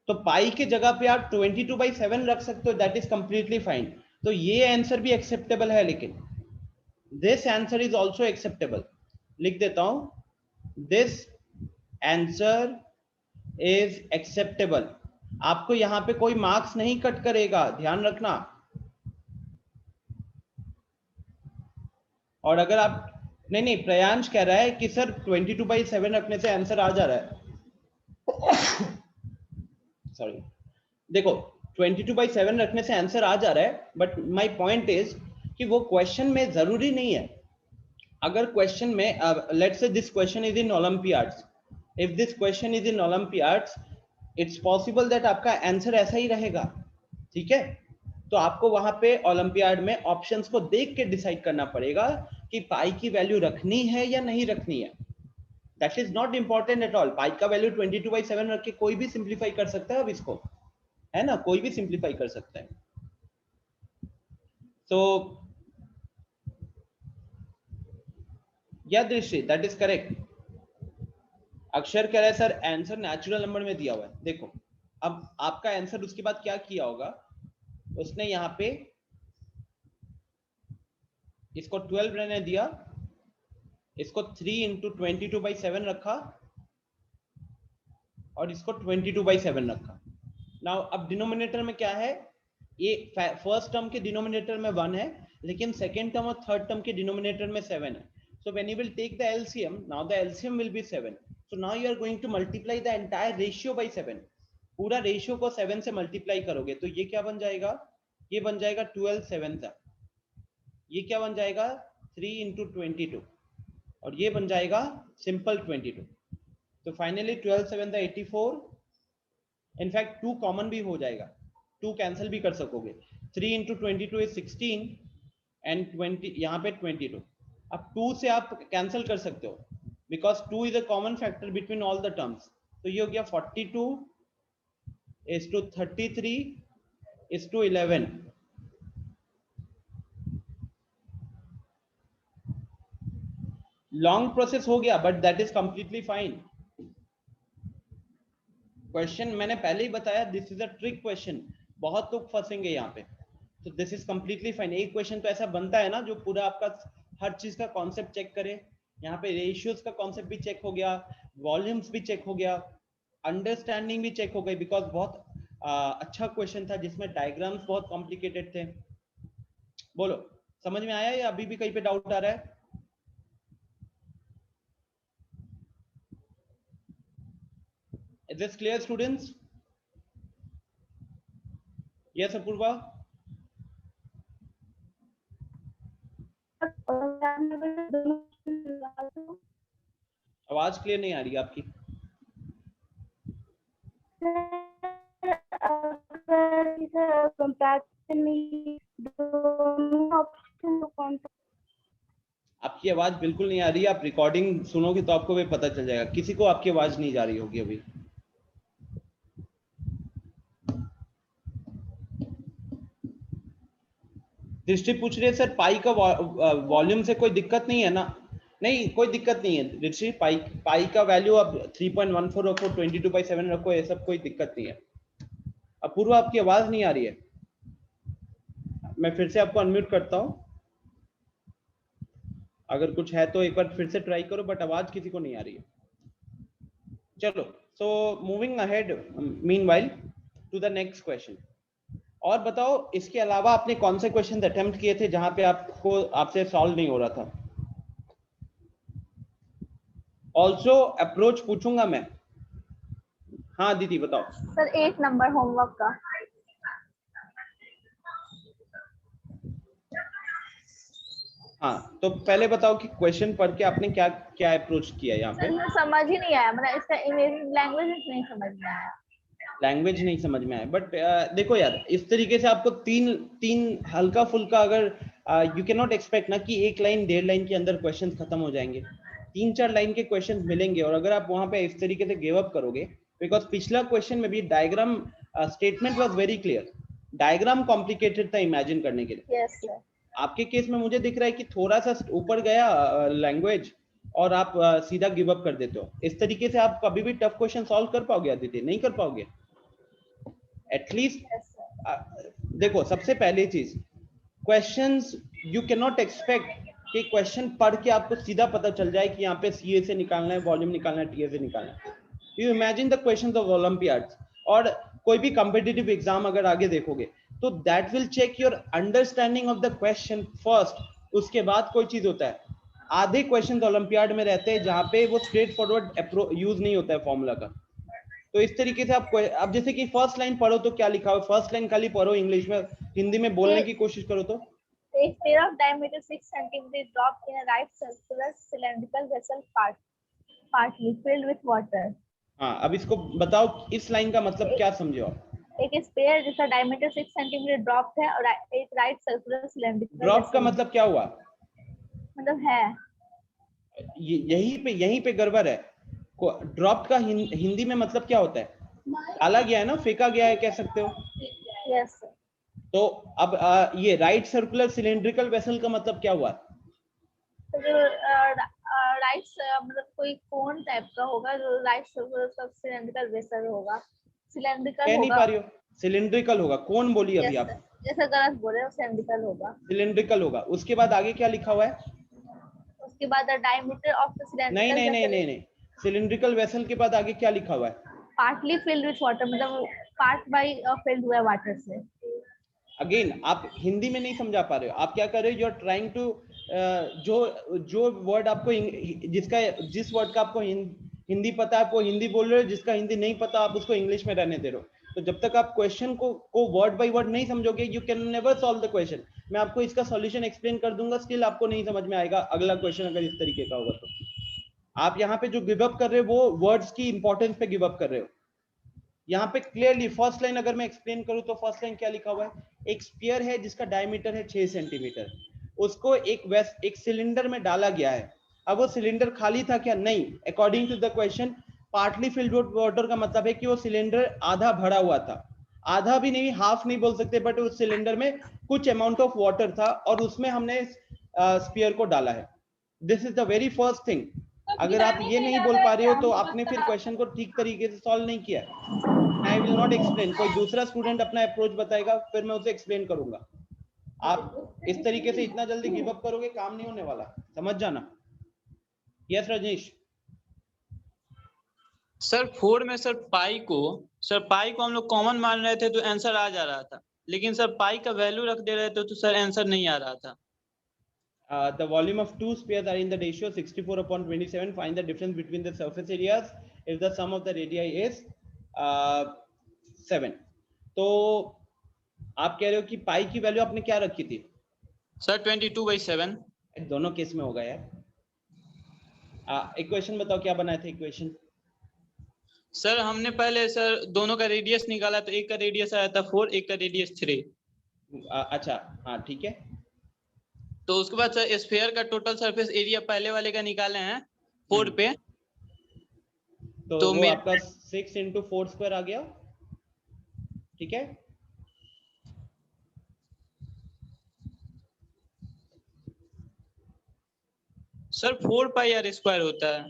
तो पाई के जगह पे आप 22/7 रख सकते हो, दैट इज कंप्लीटली फाइन. तो ये आंसर भी एक्सेप्टेबल है, लेकिन this answer is also acceptable. लिख देता हूं, दिस आंसर इज एक्सेप्टेबल. आपको यहां पे कोई मार्क्स नहीं कट करेगा, ध्यान रखना. और अगर आप नहीं, प्रयांश कह रहा है कि सर 22/7 रखने से आंसर आ जा रहा है. सॉरी, देखो 22/7 रखने से आंसर आ जा रहा है, बट माय पॉइंट इज कि वो क्वेश्चन में जरूरी नहीं है. अगर क्वेश्चन में let's say this question is in Olympiads, if this question is in Olympiads, it's possible that आपका आंसर ऐसा ही रहेगा. ठीक है? तो आपको वहां पे ओलंपियाड में ऑप्शंस को देख के डिसाइड करना पड़ेगा कि पाई की वैल्यू रखनी है या नहीं रखनी है. That is not important at all. Pi का वैल्यू 22/7 रख के कोई भी सिंप्लीफाई कर सकता है. अब इसको है ना, कोई भी सिंप्लीफाई कर सकता है. So yeah दृष्टि, that is correct. अक्षर कह रहा है सर आंसर नेचुरल नंबर में दिया हुआ है। देखो अब आपका आंसर उसके बाद क्या किया होगा, उसने यहाँ पे इसको 12 रहने दिया, इसको 3 इंटू 22/7 रखा और इसको 22/7 रखा। नाउ अब डिनोमिनेटर में क्या है, ये फर्स्ट टर्म के डिनोमिनेटर में 1 है, लेकिन सेकेंड टर्म और थर्ड टर्म के डिनोमिनेटर में 7 है। So when you will take the LCM, now the LCM will be 7. So now you are going to multiply the entire ratio by 7. पूरा ratio को 7 से मल्टीप्लाई करोगे तो ये क्या बन जाएगा, ये बन जाएगा 12 7 था, ये क्या बन जाएगा 3 इंटू 22 और ये बन जाएगा सिंपल 22। तो फाइनली 12 7 था 84, इनफैक्ट 2 कॉमन भी हो जाएगा, 2 कैंसिल भी कर सकोगे। 3 इंटू 22 इज 16 एंड 20 यहाँ पे 22। अब 2 से आप कैंसिल कर सकते हो because 2 is a common factor between all the terms. तो ये हो गया 42 is to 33 is to 11। Long process हो गया but that is completely fine. Question मैंने पहले ही बताया, this is a trick question, बहुत लोग फंसेंगे यहाँ पे। तो दिस इज कंप्लीटली फाइन। एक क्वेश्चन तो ऐसा बनता है ना जो पूरा आपका हर चीज का कॉन्सेप्ट चेक करे। यहाँ पे रेशियोज का कॉन्सेप्ट भी चेक हो गया, वॉल्यूम्स भी चेक हो गया, अंडरस्टैंडिंग भी चेक हो गई बिकॉज बहुत अच्छा क्वेश्चन था जिसमें डायग्राम्स बहुत कॉम्प्लिकेटेड थे। बोलो समझ में आया या अभी भी कहीं पे डाउट आ रहा है? Is this clear students? Yes Apurva? आवाज क्लियर नहीं आ रही आपकी। आपकी आवाज बिल्कुल नहीं आ रही, आप रिकॉर्डिंग सुनोगे तो आपको भी पता चल जाएगा। किसी को आपकी आवाज नहीं जा रही होगी अभी। दृष्टि पूछ रही है सर पाई का वॉल्यूम से कोई दिक्कत नहीं है ना? नहीं कोई दिक्कत नहीं है दृष्टि, पाई का वैल्यू अब 3.14 रखो, 22/7 रखो, ये सब कोई दिक्कत नहीं है। अपूर्व आपकी आवाज नहीं आ रही है, मैं फिर से आपको अनम्यूट करता हूं, अगर कुछ है तो एक बार फिर से ट्राई करो, बट आवाज किसी को नहीं आ रही है। चलो so moving ahead meanwhile to the next question. और बताओ इसके अलावा आपने कौन से क्वेश्चन अटेम्प्ट किए थे जहां पे आपसे सॉल्व नहीं हो रहा था? ऑल्सो अप्रोच पूछूंगा मैं। हाँ दीदी बताओ। सर 8 नंबर होमवर्क का। हाँ तो पहले बताओ कि क्वेश्चन पढ़ के आपने क्या क्या अप्रोच किया यहाँ पे? सर समझ ही नहीं आया, मतलब इसका लैंग्वेज नहीं समझ में आया। लैंग्वेज नहीं समझ में आया, बट देखो यार इस तरीके से आपको तीन हल्का फुल्का, अगर यू कैन नॉट एक्सपेक्ट ना कि 1 लाइन 1.5 लाइन के अंदर क्वेश्चन खत्म हो जाएंगे। 3-4 लाइन के क्वेश्चन मिलेंगे और अगर आप वहां पे इस तरीके से गिव अप करोगे, बिकॉज पिछला क्वेश्चन में भी diagram statement was very clear, diagram complicated था इमेजिन करने के लिए। Yes sir. आपके केस में मुझे दिख रहा है कि थोड़ा सा ऊपर गया लैंग्वेज और आप सीधा गिव अप कर देते हो। इस तरीके से आप कभी भी टफ क्वेश्चन सॉल्व कर पाओगे आदित्य? नहीं कर पाओगे। एटलीस्ट देखो सबसे पहली चीज, questions you can not expect कि क्वेश्चन पढ़ के आपको सीधा पता चल जाए कि यहाँ पे सीए से निकालना है, वॉल्यूम निकालना है, टीए से निकालना है। You imagine the questions of olympiads और कोई भी कॉम्पिटिटिव एग्जाम अगर आगे देखोगे तो that will check your understanding of the question first, उसके बाद कोई चीज होता है। आधे क्वेश्चन ओलंपियाड में रहते हैं जहाँ पे वो स्ट्रेट फॉरवर्ड यूज नहीं होता है फॉर्मूला का। तो इस तरीके से आप जैसे कि फर्स्ट लाइन पढ़ो तो क्या लिखा हो, फर्स्ट लाइन खाली पढ़ो इंग्लिश में, हिंदी में बोलने की कोशिश करो तो A sphere of diameter 6 cm dropped in a right circular cylindrical vessel partly filled with water. हाँ अब इसको बताओ, इस लाइन का मतलब क्या समझे आप? एक स्फीयर जिसका डायमीटर 6 सेंटीमीटर ड्रॉप है और एक राइट सर्कुलर सिलेंड्रिकल। ड्रॉप का मतलब क्या हुआ? मतलब है यहीं पे गड़बड़ है। ड्रॉप का हिंदी में मतलब क्या होता है? डाला गया है ना, फेंका गया है कह सकते हो। यस। तो अब ये राइट सर्कुलर सिलेंड्रिकल वेसल का मतलब क्या हुआ? तो जो राइट मतलब कोई कोन टाइप का होगा जो राइट सर्कुलर सिलेंड्रिकल वेसल होगा, सिलेंड्रिकल कह नहीं होगा। पा रही हो? सिलेंड्रिकल होगा, कौन बोली अभी आप? जैसा गलत बोले हो, सिलेंड्रिकल होगा। सिलेंड्रिकल होगा। उसके बाद आगे क्या लिखा हुआ है? उसके बाद द डायमीटर ऑफ द नहीं सिलेंड्रिकल नहीं नहीं वेसल नहीं नहीं, सिलेंड्रिकल वेसल के बाद आगे क्या लिखा हुआ है? पार्टली फिल्ड विथ वाटर, मतलब पार्ट बाय फिल्ड हुआ है वाटर से। अगेन आप हिंदी में नहीं समझा पा रहे हो। आप क्या कर रहे हो? यू आर ट्राइंग टू जो वर्ड आपको जिस वर्ड का आपको हिंदी पता है आप वो हिंदी बोल रहे हो, जिसका हिंदी नहीं पता आप उसको इंग्लिश में रहने दे रहे हो। तो जब तक आप क्वेश्चन को वर्ड बाय वर्ड नहीं समझोगे, you can never solve the question. मैं आपको इसका सॉल्यूशन एक्सप्लेन कर दूंगा, स्टिल आपको नहीं समझ में आएगा अगला क्वेश्चन अगर इस तरीके का होगा तो। आप यहाँ पे जो गिव अप कर रहे हो वो वर्ड्स की इंपॉर्टेंस पे गिव अप कर रहे हो। यहाँ पे क्लियरली फर्स्ट लाइन अगर मैं एक्सप्लेन करूं तो फर्स्ट लाइन क्या लिखा हुआ है? एक स्फीयर है जिसका डायमीटर है 6 सेंटीमीटर, उसको एक सिलेंडर में डाला गया है। अब वो सिलेंडर खाली था क्या? नहीं। According to the question partly filled with water का मतलब है कि वो सिलेंडर आधा भरा हुआ था, आधा भी नहीं, हाफ नहीं बोल सकते, बट उस सिलेंडर में कुछ अमाउंट ऑफ वाटर था और उसमें हमने स्फीयर को डाला है। This is the very first thing. अगर आप ये नहीं बोल पा रहे हो तो आपने फिर क्वेश्चन को ठीक तरीके से सॉल्व नहीं किया। आई विल नॉट एक्सप्लेन, कोई दूसरा स्टूडेंट अपना अप्रोच बताएगा फिर मैं उसे एक्सप्लेन करूंगा। आप इस तरीके से इतना जल्दी गिव अप करोगे, काम नहीं होने वाला, समझ जाना। यस रजनीश। सर 4 में सर पाई को हम लोग कॉमन मान रहे थे तो आंसर आ जा रहा था, लेकिन सर पाई का वैल्यू रख दे रहे थे तो सर आंसर नहीं आ रहा था। The volume of two spheres are in the ratio 64/27. Find the difference between the surface areas if the sum of the radii is 7. तो आप कह रहे हो कि पाई की वैल्यू आपने क्या रखी थी? सर 22/7। दोनों केस में होगा यार। इक्वेशन बताओ क्या बनाए थे इक्वेशन? सर हमने पहले सर दोनों का रेडियस निकाला तो एक का रेडियस आया था 4, एक का रेडियस 3। अच्छा हाँ ठीक है। तो उसके बाद सर स्फीयर का टोटल सरफेस एरिया पहले वाले का निकाले हैं 4 पे। तो वो आपका 6 × 4 स्क्वायर आ गया, ठीक है। सर 4 पाई आर स्क्वायर होता है।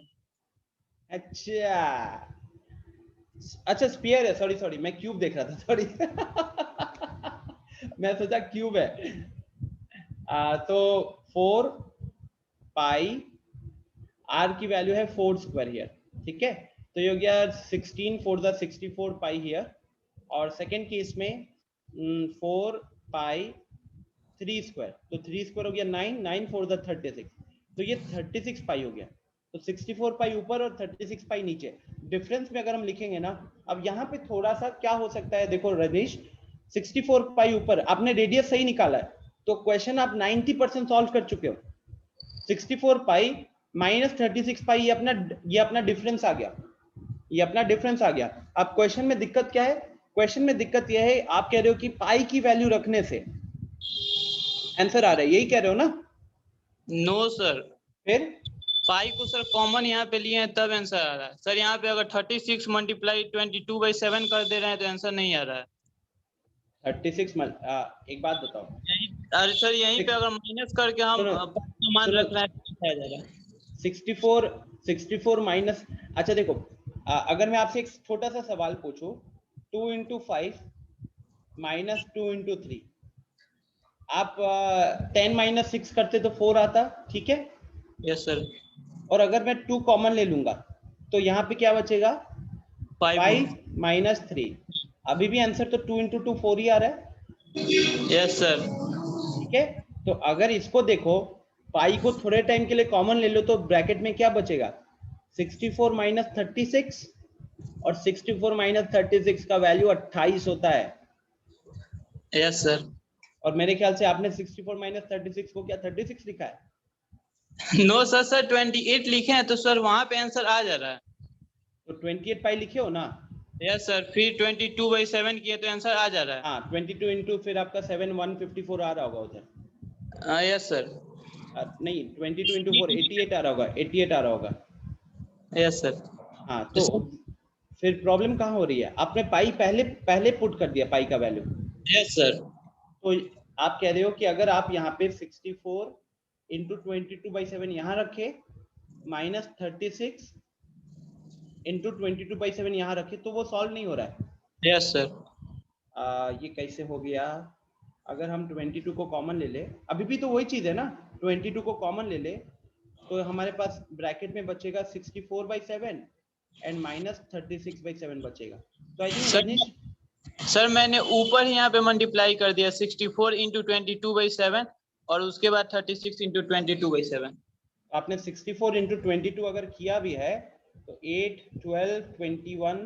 अच्छा स्फीयर है, सॉरी मैं क्यूब देख रहा था, सॉरी मैं सोचा क्यूब है। तो 4 पाई आर की वैल्यू है 4 स्क्वायर हियर, ठीक है। तो ये हो गया 16 4 द 64 पाई हियर, और सेकेंड केस में 4 पाई 3 स्क्वायर, तो 3 स्क्वायर हो गया 9, 9 4 द 36, तो ये 36 पाई हो गया। तो 64 पाई ऊपर और 36 पाई नीचे। डिफरेंस में अगर हम लिखेंगे ना, अब यहाँ पे थोड़ा सा क्या हो सकता है, देखो रजनीश 64 पाई ऊपर, आपने रेडियस सही निकाला है तो क्वेश्चन आप 90% सॉल्व कर चुके हो। 64 पाई माइनस 36 पाई ये अपना डिफरेंस आ गया, ये अपना डिफरेंस आ गया। अब क्वेश्चन में दिक्कत क्या है? क्वेश्चन में दिक्कत यह है, आप कह रहे हो कि पाई की वैल्यू रखने से आंसर आ रहा है, यही कह रहे हो ना? नो सर, फिर पाई को सर कॉमन यहाँ पे लिए हैं तब आंसर आ रहा है। सर यहाँ पे अगर 36 मल्टीप्लाई 22/7 कर दे रहे हैं तो आंसर नहीं आ रहा है। 36 एक बात बताओ, अरे सर यहीं पे अगर माइनस करके हम मान रख रहे हैं तो आ जाएगा 64 माइनस। अच्छा देखो, अगर मैं आपसे एक छोटा सा सवाल पूछूं, 2 × 5 माइनस 2 × 3, आप 10 - 6 करते तो 4 आता, ठीक है। Yes sir. और अगर मैं 2 कॉमन ले लूंगा तो यहाँ पे क्या बचेगा? 5 - 3। अभी भी आंसर तो 2 × 2 4 ही आ रहा है। Yes sir. ठीक है, तो अगर इसको देखो, पाई को थोड़े टाइम के लिए कॉमन ले लो तो ब्रैकेट में क्या बचेगा? 64 - 36, और 64 - 36 का वैल्यू 28 होता है। Yes sir. और मेरे ख्याल से आपने 64 - 36 को क्या 36 लिखा है? नो सर, सर 28 लिखे हैं तो सर वहां पे आंसर आ जा रहा है। तो 28 पाई लिखे हो ना? यस सर, फिर 22/7 किए तो आंसर आ जा रहा है। हाँ 22 इंटू फिर आपका 7 154 आ रहा होगा उधर। Yes sir. नहीं 22 इंटू 4 88 आ रहा होगा, 88 आ रहा होगा। Yes sir. हाँ तो फिर प्रॉब्लम कहाँ हो रही है? आपने पाई पहले पुट कर दिया पाई का वैल्यू। Yes sir. तो आप कह रहे हो कि अगर आप यहाँ पे 64 इंटू 22/7 यहाँ रखे माइनस 36 इंटू 22/7 यहाँ रखे तो वो सॉल्व नहीं हो रहा है। Yes sir. ये कैसे हो गया? अगर हम 22 को कॉमन ले ले, अभी भी तो वही चीज है ना, 22 को कॉमन ले ले तो हमारे पास ब्रैकेट में बचेगा 64/7 एंड माइनस 36/7 बचेगा। तो आई थिंक रजनीश सर मैंने ऊपर ही यहाँ पे मल्टीप्लाई कर दिया 64 इंटू 22/7 और उसके बाद 36 इंटू 22/7। आपने 64 इंटू 22 अगर किया भी है तो 8 12 21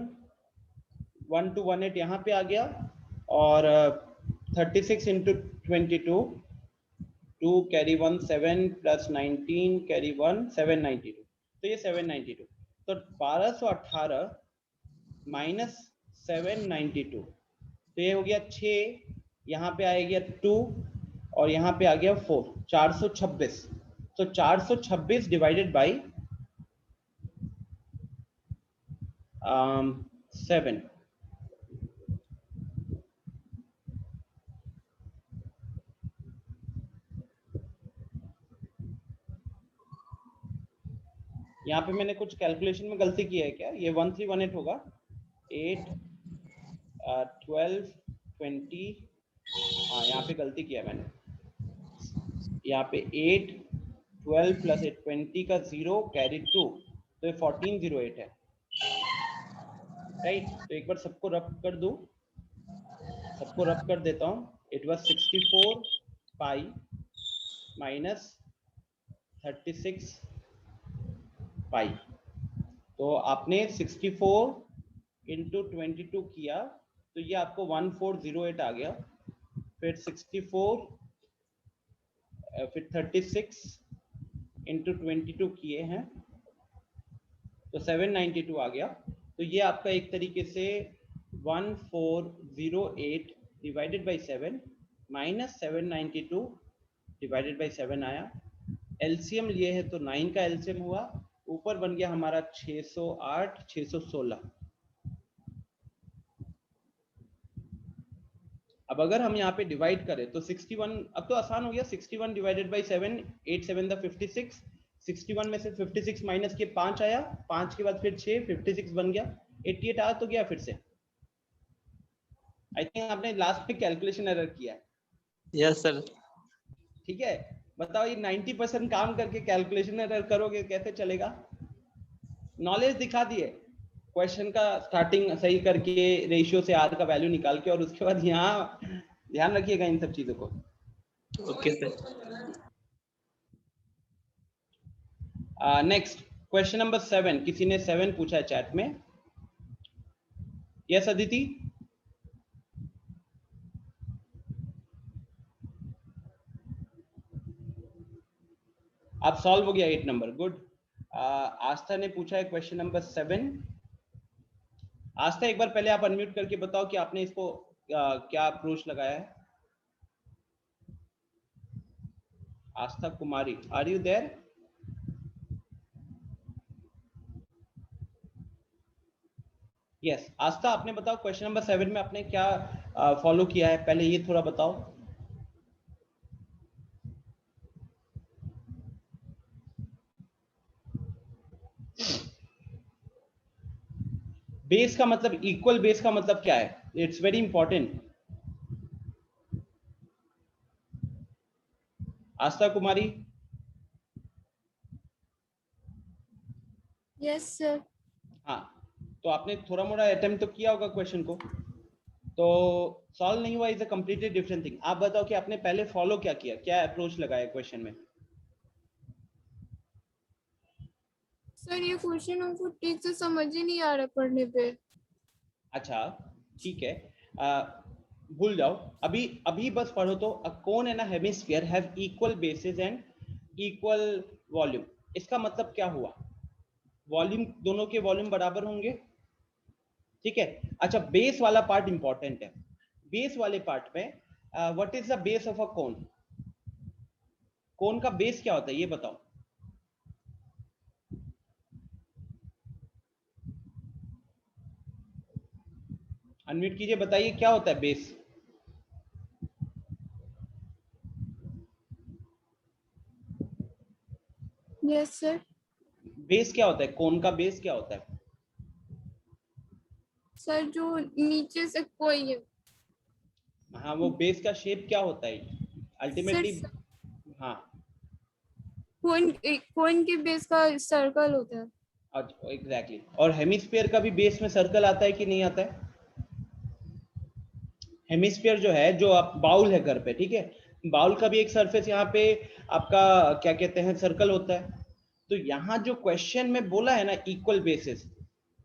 1 to 18 यहाँ पे आ गया और 36 इंटू 22 2 कैरी 1 7 प्लस 19 कैरी 1 792 तो ये 792 तो 1218 माइनस 792 तो ये हो गया 6 यहाँ पे आ गया 2 और यहाँ पे आ गया 4 426 तो 426 डिवाइडेड बाई 7 यहाँ पे मैंने कुछ कैलकुलेशन में गलती की है क्या? ये 1318 होगा 8 12 20 हाँ यहाँ पे गलती किया मैंने, यहाँ पे 8 12 प्लस 8 20 का 0 कैरी 2 तो ये 1408 है राइट। तो एक बार सबको रब कर दूं, सबको रब कर देता हूँ। इट वाज 64 पाई माइनस 36 पाई। तो आपने 64 इंटू 22 किया तो ये आपको 1408 आ गया, फिर 64 फिर 36 इंटू 22 किए हैं तो 792 आ गया। तो ये आपका एक तरीके से 1408 divided by 7 minus 792 divided by 7 आया। एलसीएम लिए है तो 9 का एलसीएम हुआ, ऊपर बन गया हमारा 608 616। अब अगर हम यहाँ पे डिवाइड करें तो 61, अब तो आसान हो गया, 61 डिवाइडेड बाई 7 8 7 द 56, 61 में से 56 माइनस के 5 आया, 5 के बाद फिर 6 56 बन गया, 88 आ तो गया फिर से। आई थिंक आपने लास्ट में कैलकुलेशन एरर किया है। Yes sir. ठीक है, बताओ ये 90% काम करके कैलकुलेशन एरर करोगे कैसे चलेगा? नॉलेज दिखा दिए, क्वेश्चन का स्टार्टिंग सही करके रेशियो से आर का वैल्यू निकाल के, और उसके बाद यहाँ ध्यान रखिएगा इन सब चीजों को। Okay sir. Next question number 7, किसी ने 7 पूछा है चैट में। यस अदिति, आप सॉल्व हो गया 8 नंबर, गुड। आस्था ने पूछा है क्वेश्चन नंबर 7। आस्था एक बार पहले आप अनम्यूट करके बताओ कि आपने इसको क्या अप्रोच लगाया है। आस्था कुमारी, आर यू देयर? यस आस्था, आपने बताओ क्वेश्चन नंबर 7 में आपने क्या फॉलो किया है, पहले ये थोड़ा बताओ। बेस का मतलब, इक्वल बेस का मतलब क्या है? It's very important. Aastha Kumari. Yes sir. हाँ, तो आपने थोड़ा मोड़ा अटेम्प्ट तो किया होगा क्वेश्चन को, तो सॉल्व नहीं हुआ is a completely different thing. आप बताओ कि आपने पहले फॉलो क्या किया, क्या अप्रोच लगाया क्वेश्चन में? सर ये क्वेश्चन हमको ठीक से समझ ही नहीं आ रहा पढ़ने पे। अच्छा ठीक है, भूल जाओ, अभी अभी बस पढ़ो तो a cone and a hemisphere have equal bases and equal volume। इसका मतलब क्या हुआ? वॉल्यूम, दोनों के वॉल्यूम बराबर होंगे, ठीक है। अच्छा, बेस वाला पार्ट इंपॉर्टेंट है। बेस वाले पार्ट में what is the base of a cone? Cone का बेस क्या होता है ये बताओ। अनम्यूट कीजिए, बताइए क्या होता है बेस? Yes sir. बेस क्या होता है, कोन का बेस क्या होता है? सर जो नीचे से कोई है। हाँ, वो बेस का शेप क्या होता है अल्टीमेटली? सर हाँ, कोइन के बेस का सर्कल होता है। अच्छा एग्जैक्टली। और हेमिस्फीयर का भी बेस में सर्कल आता है कि नहीं आता है? हेमिस्फीयर जो है, जो आप बाउल है घर पे, ठीक है, बाउल का भी एक सरफेस यहाँ पे आपका क्या कहते हैं, सर्कल होता है। तो यहाँ जो क्वेश्चन में बोला है ना इक्वल बेसिस,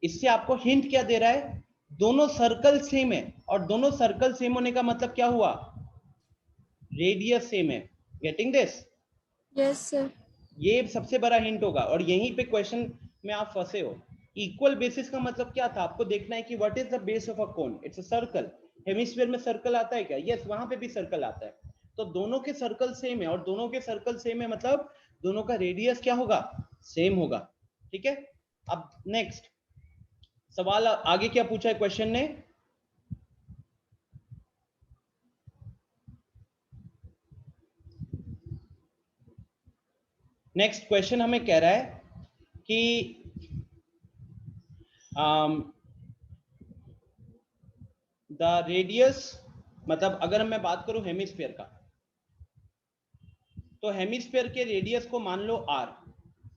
इससे आपको हिंट क्या दे रहा है? दोनों सर्कल सेम है, और दोनों सर्कल सेम होने का मतलब क्या हुआ? रेडियस सेम है। Getting this? Yes sir. ये सबसे बड़ा हिंट होगा, और यहीं पे क्वेश्चन में आप फंसे हो। इक्वल बेसिस का मतलब क्या था? आपको देखना है कि what is the base of a cone? It's a circle. Hemisphere में सर्कल आता है क्या? यस, वहां पे भी सर्कल आता है। तो दोनों के सर्कल सेम है, और दोनों के सर्कल सेम है मतलब दोनों का रेडियस क्या होगा? सेम होगा। ठीक है, अब नेक्स्ट सवाल आगे क्या पूछा है क्वेश्चन ने? नेक्स्ट क्वेश्चन हमें कह रहा है कि द रेडियस, मतलब अगर मैं बात करूं हेमिस्फीयर का, तो हेमिस्फीयर के रेडियस को मान लो r।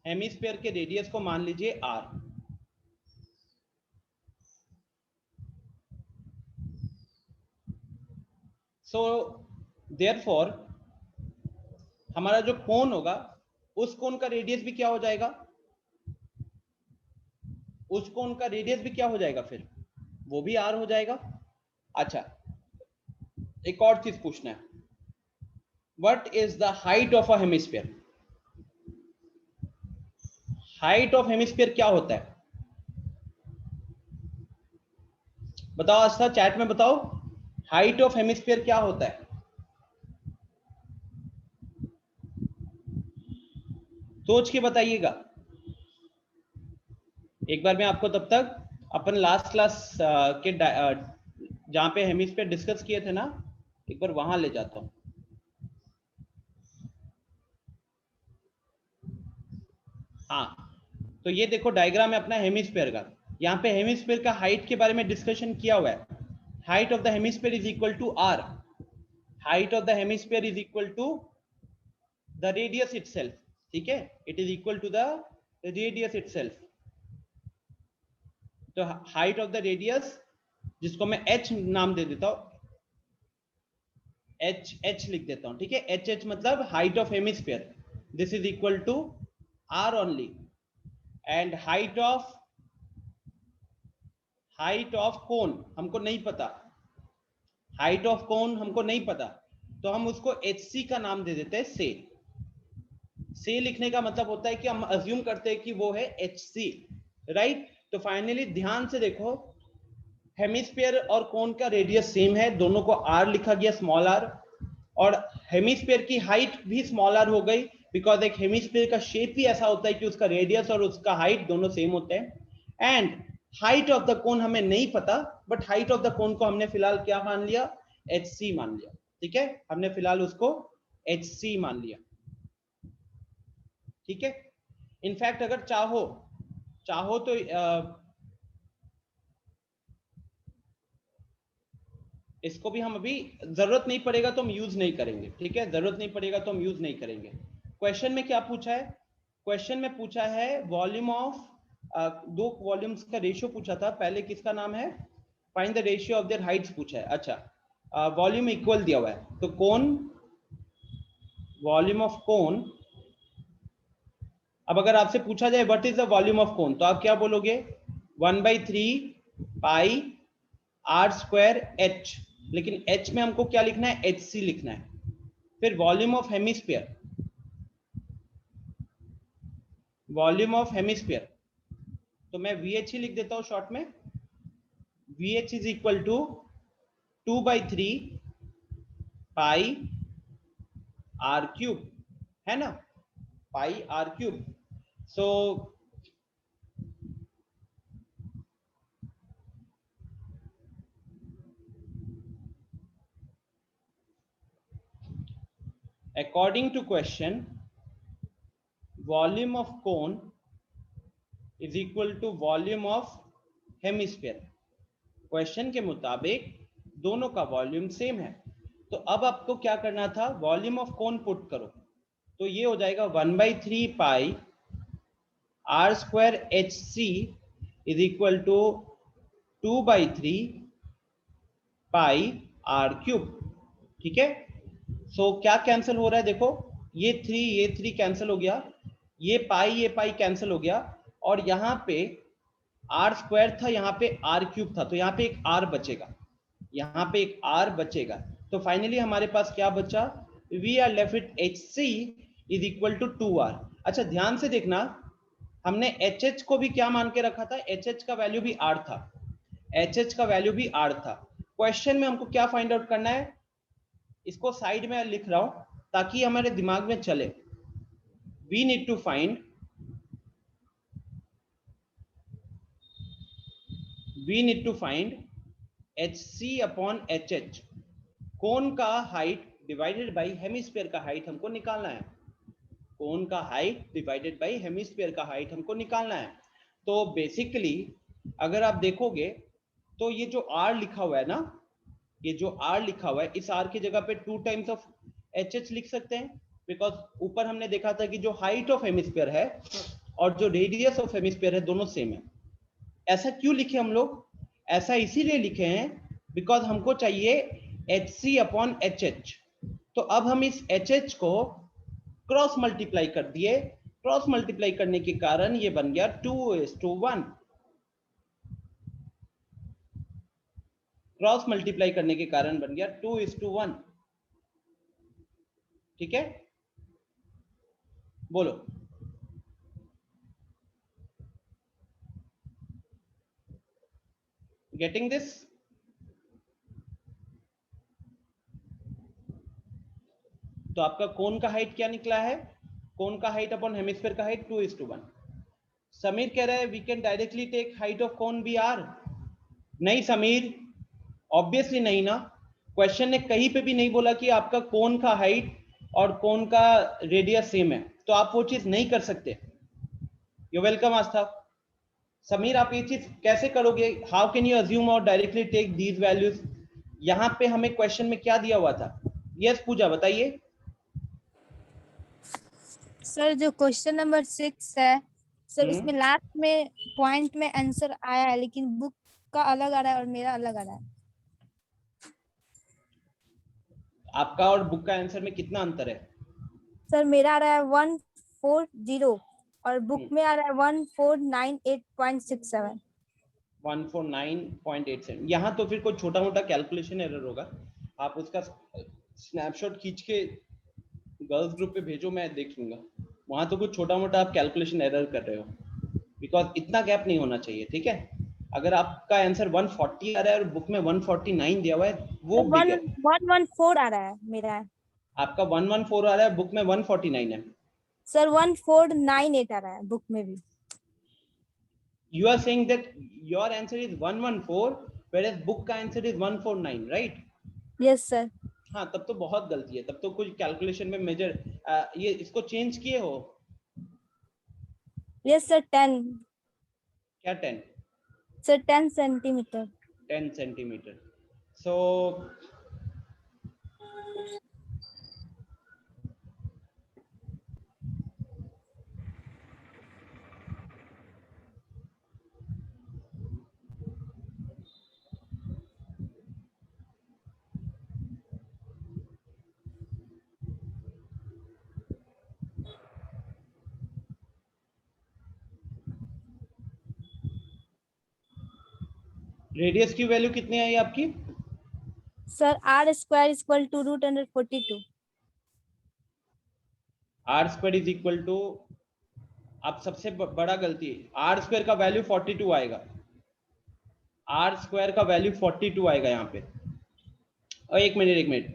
हेमिस्फीयर के रेडियस को मान लीजिए r। सो देयरफॉर हमारा जो कोन होगा, उस कोन का रेडियस भी क्या हो जाएगा? उस कोन का रेडियस भी क्या हो जाएगा फिर? वो भी r हो जाएगा। अच्छा, एक और चीज पूछना है, what is the height of a hemisphere? Height of hemisphere क्या होता है? बताओ आस्था, चैट में बताओ, हाइट ऑफ हेमिस्फीयर क्या होता है? सोच के बताइएगा। एक बार मैं आपको तब तक अपन लास्ट क्लास के जहां पे हेमिस्फीयर डिस्कस किए थे ना, एक बार वहां ले जाता हूं। हाँ, तो ये देखो डायग्राम है अपना हेमिस्फीयर का। यहाँ पे हेमिस्फीयर का हाइट के बारे में डिस्कशन किया हुआ है। Height of the hemisphere is equal to r. Height of the hemisphere is equal to the radius itself. ठीक है, it is equal to the radius itself. तो हाइट ऑफ द रेडियस, जिसको मैं h नाम दे देता हूं, h लिख देता हूं, ठीक है, h मतलब height of hemisphere, this is equal to r only. And height of cone हमको नहीं पता, हाइट ऑफ कोन हमको नहीं पता, तो हम उसको hc का नाम दे देते हैं। से लिखने का मतलब होता है कि हम अज्यूम करते हैं कि वो है hc, राइट? तो फाइनली ध्यान से देखो, हेमिस्फीयर और कोन का रेडियस सेम है, दोनों को r लिखा गया, स्मॉल r। और हेमिस्फीयर की हाइट भी स्मॉल r हो गई, बिकॉज एक हेमिस्फीयर का शेप ही ऐसा होता है कि उसका रेडियस और उसका हाइट दोनों सेम होते हैं। एंड हाइट ऑफ द कोन हमें नहीं पता, बट हाइट ऑफ द कोन को हमने फिलहाल क्या मान लिया? hc मान लिया। ठीक है, हमने फिलहाल उसको hc मान लिया। ठीक है, इनफैक्ट अगर चाहो तो इसको भी हम अभी, जरूरत नहीं पड़ेगा तो हम यूज नहीं करेंगे। ठीक है, जरूरत नहीं पड़ेगा तो हम यूज नहीं करेंगे। क्वेश्चन में क्या पूछा है? क्वेश्चन में पूछा है वॉल्यूम ऑफ, दो वॉल्यूम्स का रेशियो पूछा था। पहले किसका नाम है? Find the ratio of their Heights पूछा है। अच्छा, वॉल्यूम इक्वल दिया हुआ है, तो कौन वॉल्यूम ऑफ कोन। अब अगर आपसे पूछा जाए what is the volume of कोन, तो आप क्या बोलोगे? 1/3 पाई आर स्क्वायर एच। लेकिन एच में हमको क्या लिखना है? एच सी लिखना है। फिर volume of hemisphere, volume of hemisphere, तो मैं वी एच ही लिख देता हूं शॉर्ट में। V H is equal to 2/3 pi R cube, है ना, pi R cube. So according to question, volume of cone is equal to volume of hemisphere. Question के मुताबिक दोनों का वॉल्यूम सेम है, तो अब आपको क्या करना था, वॉल्यूम ऑफ कोन पुट करो, तो ये हो जाएगा 1/3 pi r square h c is equal to 2/3 pi r cube. ठीक है, सो क्या कैंसिल हो रहा है, देखो ये 3 कैंसिल हो गया, ये पाई कैंसिल हो गया, और यहाँ पे r स्क्वायर था, यहाँ पे r क्यूब था, तो यहाँ पे एक r बचेगा, यहाँ पे एक r बचेगा। तो फाइनली हमारे पास क्या बचा, we are left with h c is equal to 2r। अच्छा ध्यान से देखना, हमने एच को भी क्या मान के रखा था, एच का वैल्यू भी r था, एच का वैल्यू भी r था। क्वेश्चन में हमको क्या फाइंड आउट करना है, इसको साइड में लिख रहा हूं ताकि हमारे दिमाग में चले। We need to find HC upon HH, cone का हाइट डिवाइडेड बाई हेमिस्फीयर का हाइट हमको निकालना है, कोन का हाइट डिवाइडेड बाई हेमिस्फीयर का हाइट हमको निकालना है। तो बेसिकली अगर आप देखोगे तो ये जो R लिखा हुआ है ना, ये जो R लिखा हुआ है, इस R की जगह पे 2 टाइम्स ऑफ HH लिख सकते हैं, बिकॉज ऊपर हमने देखा था कि जो हाइट ऑफ हेमिस्फीयर है और जो रेडियस ऑफ हेमिस्फीयर है दोनों सेम है। ऐसा क्यों लिखे हम लोग, ऐसा इसीलिए लिखे हैं बिकॉज हमको चाहिए HC अपॉन HH। तो अब हम इस HH को क्रॉस मल्टीप्लाई कर दिए, क्रॉस मल्टीप्लाई करने के कारण ये बन गया 2:1, क्रॉस मल्टीप्लाई करने के कारण बन गया 2:1। ठीक है, बोलो गेटिंग दिस। तो आपका कोन का हाइट क्या निकला है, कोन का हाइट अपॉन हेमिस्फीयर का हाइट 2:1। समीर कह रहा है we can directly take height of cone be r। नहीं समीर, ऑब्वियसली नहीं ना, क्वेश्चन ने कहीं पे भी नहीं बोला कि आपका कोन का हाइट और कोन का रेडियस सेम है, तो आप वो चीज नहीं कर सकते। यू वेलकम आस्था। समीर आप ये चीज कैसे करोगे, हाउ कैन यू अज्यूम और डायरेक्टली टेक दीज वैल्यूज। यहाँ पे हमें क्वेश्चन में क्या दिया हुआ था, यस पूजा बताइए। सर जो क्वेश्चन नंबर 6 है सर, उसमें लास्ट में पॉइंट में आंसर आया है, लेकिन बुक का अलग आ रहा है और मेरा अलग आ रहा है। आपका और बुक का आंसर में कितना अंतर है? सर मेरा आ रहा है 140 और बुक में आ रहा है 1498.67। 149.87। यहाँ तो फिर कोई छोटा मोटा कैलकुलेशन एरर होगा, आप उसका स्नैपशॉट खींच के गर्ल्स ग्रुप पे भेजो, मैं देख लूंगा। वहां तो कुछ छोटा मोटा आप कैलकुलेशन एरर कर रहे हो, बिकॉज इतना गैप नहीं होना चाहिए। ठीक है, अगर आपका आंसर 140 आ रहा है और बुक में 149 दिया हुआ है, वो 114 आ रहा है मेरा। आपका 114 आ रहा है, बुक में 149 है। सर 1498 आ रहा है बुक में भी। You are saying that your answer is 114 whereas book का answer is 149, right? Yes sir. हाँ, तब तो बहुत गलती है, तब तो कुछ कैलकुलेशन में मेजर ये इसको चेंज किए हो? Yes sir, 10. क्या 10? Sir 10 centimetre. 10 centimetre. So radius की वैल्यू कितनी आई आपकी? Sir r square equal to √142। r square is equal to, आप सबसे बड़ा गलती है, r स्क्वायर का वैल्यू 42 आएगा, r स्क्वायर का वैल्यू 42 आएगा यहाँ पे। और एक मिनट,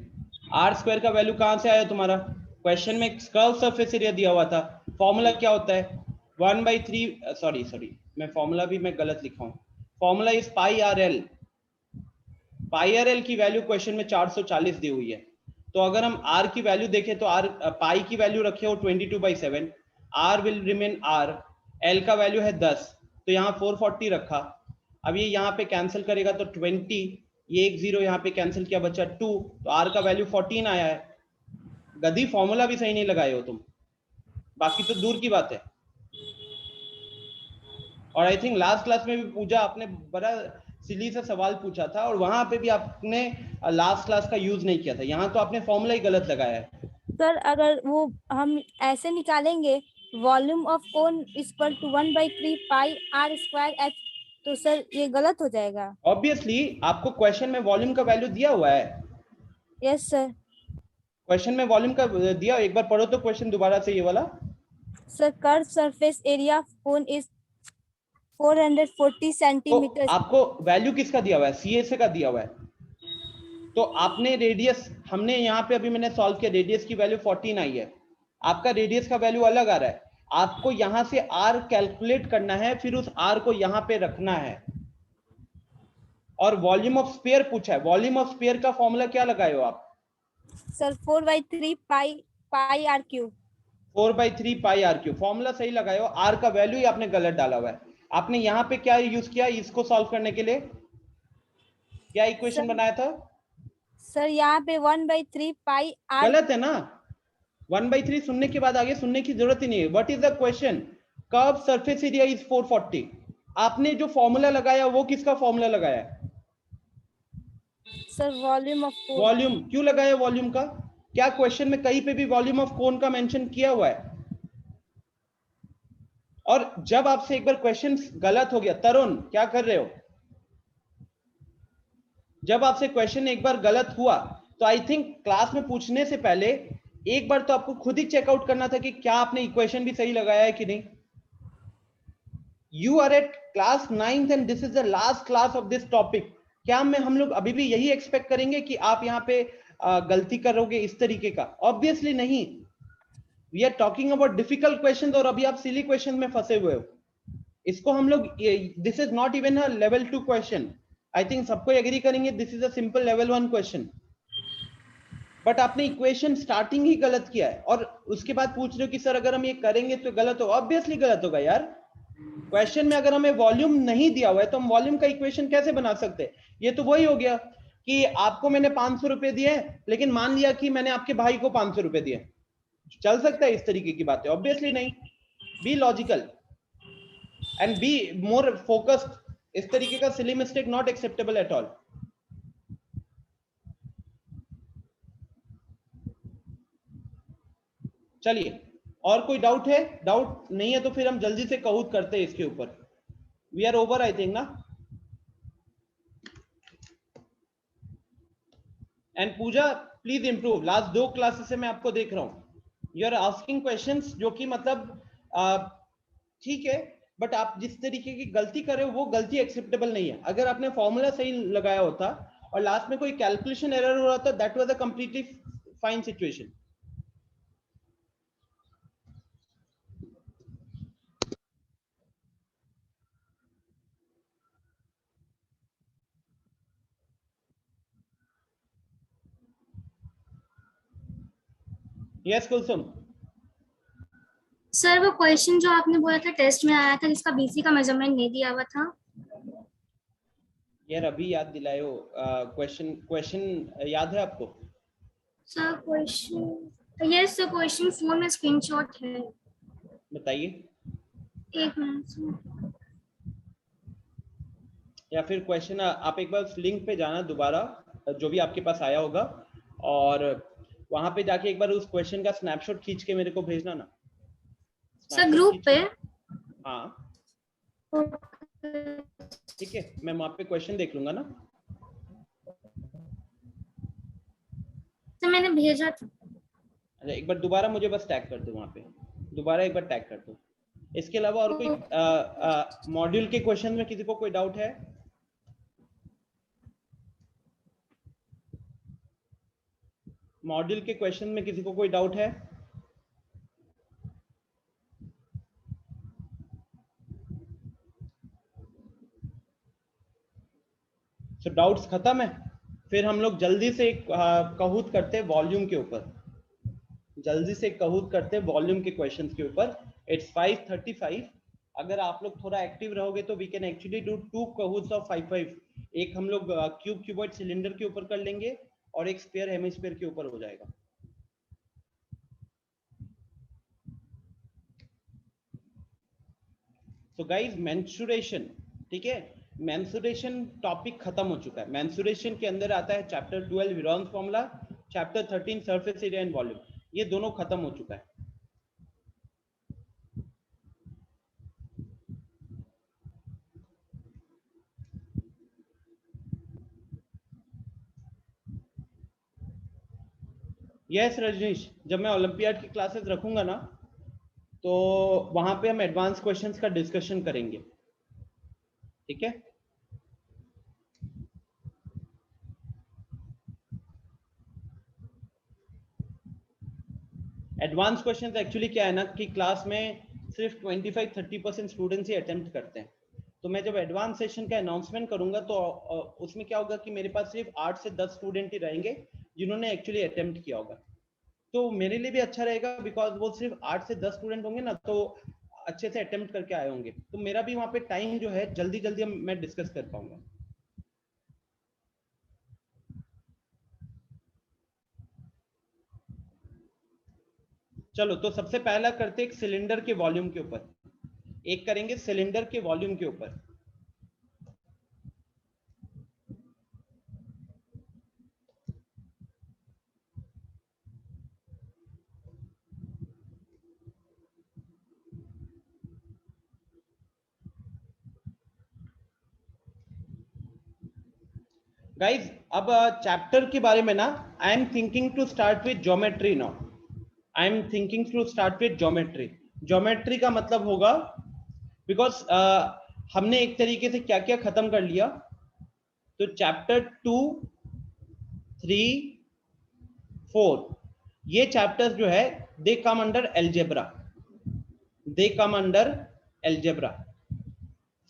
r स्क्वायर का वैल्यू कहाँ से आया तुम्हारा? क्वेश्चन में कर्व सरफेस एरिया दिया हुआ था, फॉर्मूला क्या होता है? 1/3, सॉरी मैं फॉर्मूला भी मैं गलत लिखा हूँ, formula is pi R L की वैल्यू क्वेश्चन में 440 दी हुई है। तो अगर हम r की वैल्यू देखें तो r पाई की वैल्यू रखे हो 22/7, R will remain R, L का वैल्यू है 10, तो यहाँ 440 रखा। अब ये यहाँ पे कैंसिल करेगा तो 20, ये एक 0 यहाँ पे कैंसिल किया, बचा 2, तो R का वैल्यू 14 आया है। गधी फॉर्मूला भी सही नहीं लगाए हो तुम, बाकी तो दूर की बात है। और आई थिंक लास्ट क्लास में भी पूजा आपने बड़ा सिली सा सवाल पूछा था और वहां पे भी आपने लास्ट क्लास का यूज नहीं किया था, यहाँ तो आपने फॉर्मूला ही गलत लगाया है। सर अगर वो हम ऐसे निकालेंगे volume of cone equal to 1/3 pi r square h, तो सर ये गलत हो जाएगा। ऑब्वियसली आपको क्वेश्चन में वॉल्यूम का वैल्यू दिया हुआ है। Yes sir. क्वेश्चन में वॉल्यूम का दिया, एक बार पढ़ो तो क्वेश्चन दोबारा से ये वाला। Sir curve surface area of cone is 440 centimetre. तो आपको वैल्यू किसका दिया हुआ है? CSA का दिया हुआ है। तो आपने रेडियस, हमने यहाँ पे अभी मैंने सॉल्व किया, रेडियस की वैल्यू 14 आई है, आपका रेडियस का वैल्यू अलग आ रहा है। आपको यहाँ से R कैलकुलेट करना है, फिर उस R को यहाँ पे रखना है। और वॉल्यूम ऑफ स्फीयर पूछा है, वॉल्यूम ऑफ स्फीयर का फॉर्मूला क्या लगाए हो आप? सर 4/3 पाई r क्यूब। 4/3 पाई r क्यूब, फॉर्मूला सही लगाए हो, R का वैल्यू ही आपने गलत डाला हुआ है। आपने यहाँ पे क्या यूज किया इसको सॉल्व करने के लिए? क्या इक्वेशन बनाया था सर? यहाँ पे 1/3 पाई r। गलत है ना? 1/3 सुनने के बाद आगे सुनने की जरूरत ही नहीं है। What is the question? Curve surface area is 440। आपने जो फॉर्मूला लगाया वो किसका फॉर्मूला लगाया? Sir volume of cone. Volume क्यों लगाया वॉल्यूम का? क्या क्वेश्चन में कहीं पे भी वॉल्यूम ऑफ कोन का मेंशन किया हुआ है? और जब आपसे एक बार क्वेश्चन गलत हो गया, तरुण क्या कर रहे हो, जब आपसे क्वेश्चन एक बार गलत हुआ तो आई थिंक क्लास में पूछने से पहले एक बार तो आपको खुद ही चेकआउट करना था कि क्या आपने इक्वेशन भी सही लगाया है कि नहीं। You are at class 9th and this is the last class of this topic. क्या हम लोग अभी भी यही एक्सपेक्ट करेंगे कि आप यहाँ पे गलती करोगे इस तरीके का? ऑब्वियसली नहीं। We are talking about difficult questions और अभी आप सिली क्वेश्चन में फंसे हुए हो। इसको हम लोग, this is not even a level 2 question. I think सबको एग्री करेंगे this is a simple level 1 question, but आपने इक्वेशन स्टार्टिंग ही गलत किया है और उसके बाद पूछ रहे हो कि सर अगर हम ये करेंगे तो गलत हो। ऑब्वियसली गलत होगा यार। क्वेश्चन में अगर हमें वॉल्यूम नहीं दिया हुआ है तो हम वॉल्यूम का इक्वेशन कैसे बना सकते हैं? ये तो वही हो गया कि आपको मैंने 500 रुपए दिए लेकिन मान लिया कि मैंने आपके भाई को 500 रुपए दिए। चल सकता है इस तरीके की बातें? ऑब्वियसली नहीं। Be logical and be more focused. इस तरीके का silly mistake not acceptable at all. चलिए, और कोई डाउट है? डाउट नहीं है तो फिर हम जल्दी से कहूत करते हैं इसके ऊपर। We are over I think ना। And Puja please improve. Last 2 classes से मैं आपको देख रहा हूं, यू आर आस्किंग क्वेश्चंस जो कि मतलब ठीक है, बट आप जिस तरीके की गलती कर रहे हो वो गलती एक्सेप्टेबल नहीं है। अगर आपने फॉर्मूला सही लगाया होता और लास्ट में कोई कैलकुलेशन एरर हो रहा था, that was a completely fine situation. Yes Kulsum. Sir वो क्वेश्चन जो आपने बोला था टेस्ट में आया था जिसका बीसी का मेजरमेंट नहीं दिया हुआ था। यार अभी याद दिलाए हो। क्वेश्चन याद है आपको? Sir question, yes sir, question phone में स्क्रीनशॉट है। बताइए। एक मिनट। या फिर क्वेश्चन आप एक बार लिंक पे जाना दोबारा, जो भी आपके पास आया होगा, और वहां पे जाके एक बार उस क्वेश्चन का स्नैपशॉट खींच के मेरे को भेजना ना सर ग्रुप पे। हाँ ठीक है, मैं वहां पे क्वेश्चन देख लूंगा ना। सर मैंने भेजा था। अच्छा एक बार दोबारा मुझे बस टैग कर दो, वहां पे दोबारा एक बार टैग कर दो। इसके अलावा और कोई मॉड्यूल के क्वेश्चन में किसी को कोई डाउट है? मॉड्यूल के क्वेश्चन में किसी को कोई डाउट है? तो डाउट्स खत्म है। फिर हम लोग जल्दी से एक कहूत करते हैं वॉल्यूम के ऊपर, जल्दी से कहूत करते हैं वॉल्यूम के क्वेश्चंस के ऊपर। इट्स 5:35. अगर आप लोग थोड़ा एक्टिव रहोगे तो we can actually do 2 Kahoots of 5-5. एक हम लोग क्यूब क्यूबॉइड सिलेंडर के ऊपर कर लेंगे और एक स्फीयर हेमिस्फीयर के ऊपर हो जाएगा. So guys, मेंस्ट्रुएशन, ठीक है, मेंस्ट्रुएशन टॉपिक खत्म हो चुका है. मेंस्ट्रुएशन के अंदर आता है chapter 12 Heron's formula, chapter 13 surface area and volume. ये दोनों खत्म हो चुका है. यस रजनीश, जब मैं ओलंपियाड की क्लासेस रखूंगा ना तो वहां पे हम एडवांस क्वेश्चंस का डिस्कशन करेंगे, ठीक है. एडवांस क्वेश्चंस एक्चुअली क्या है ना कि क्लास में सिर्फ 25-30% स्टूडेंट्स ही अटेम्प्ट करते हैं. तो मैं जब एडवांस सेशन का अनाउंसमेंट करूंगा तो उसमें क्या होगा कि मेरे पास सिर्फ 8 से 10 स्टूडेंट ही रहेंगे जिन्होंने एक्चुअली अटेम्प्ट किया होगा. तो मेरे लिए भी अच्छा रहेगा बिकॉज वो सिर्फ 8 से 10 स्टूडेंट होंगे ना, तो अच्छे से अटेम्प्ट करके आए होंगे, तो मेरा भी वहां पे टाइम जो है जल्दी जल्दी मैं डिस्कस कर पाऊंगा. चलो तो सबसे पहला करते एक सिलेंडर के वॉल्यूम के ऊपर, एक करेंगे सिलेंडर के वॉल्यूम के ऊपर. गाइज अब चैप्टर के बारे में ना I am thinking to start with geometry now. I am thinking to start with geometry. Geometry का मतलब होगा बिकॉज हमने एक तरीके से क्या क्या खत्म कर लिया. तो चैप्टर 2, 3, 4 ये चैप्टर्स जो है दे कम अंडर एलजेब्रा, दे कम अंडर एलजेब्रा.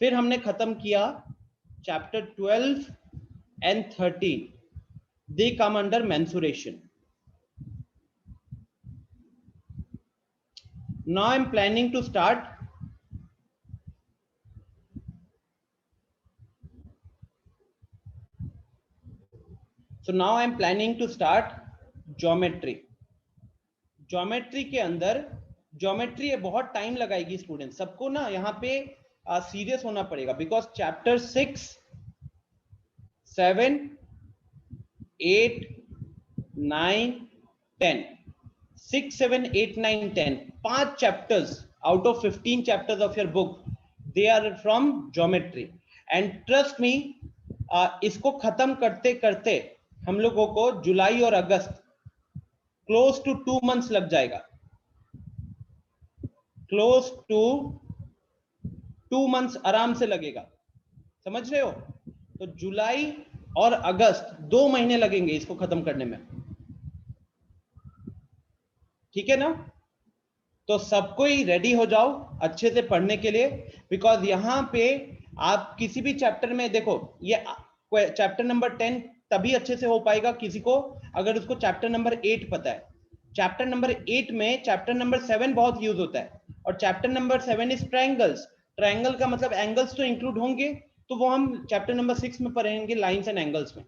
फिर हमने खत्म किया chapter 12 and 13, they come under mensuration. Now I am planning to start geometry. Geometry के अंदर ज्योमेट्री बहुत टाइम लगाएगी स्टूडेंट सबको ना, यहाँ पे सीरियस होना पड़ेगा because chapter 6, 7, 8, 9, 10, 6, 7, 8, 9, 10 5 chapters out of 15 chapters of your book, they are from geometry. And trust me, इसको खत्म करते करते हम लोगों को जुलाई और अगस्त क्लोज टू 2 months लग जाएगा, क्लोज टू 2 months आराम से लगेगा. समझ रहे हो? तो जुलाई और अगस्त 2 महीने लगेंगे इसको खत्म करने में, ठीक है ना. तो सबको ही रेडी हो जाओ अच्छे से पढ़ने के लिए बिकॉज यहां पे आप किसी भी चैप्टर में देखो, ये चैप्टर नंबर 10 तभी अच्छे से हो पाएगा किसी को अगर उसको चैप्टर नंबर 8 पता है. चैप्टर नंबर 8 में चैप्टर नंबर 7 बहुत यूज होता है और chapter number 7 is triangles. Triangle का मतलब एंगल्स तो इंक्लूड होंगे, तो वो हम चैप्टर नंबर 6 में पढ़ेंगे लाइंस एंड एंगल्स में.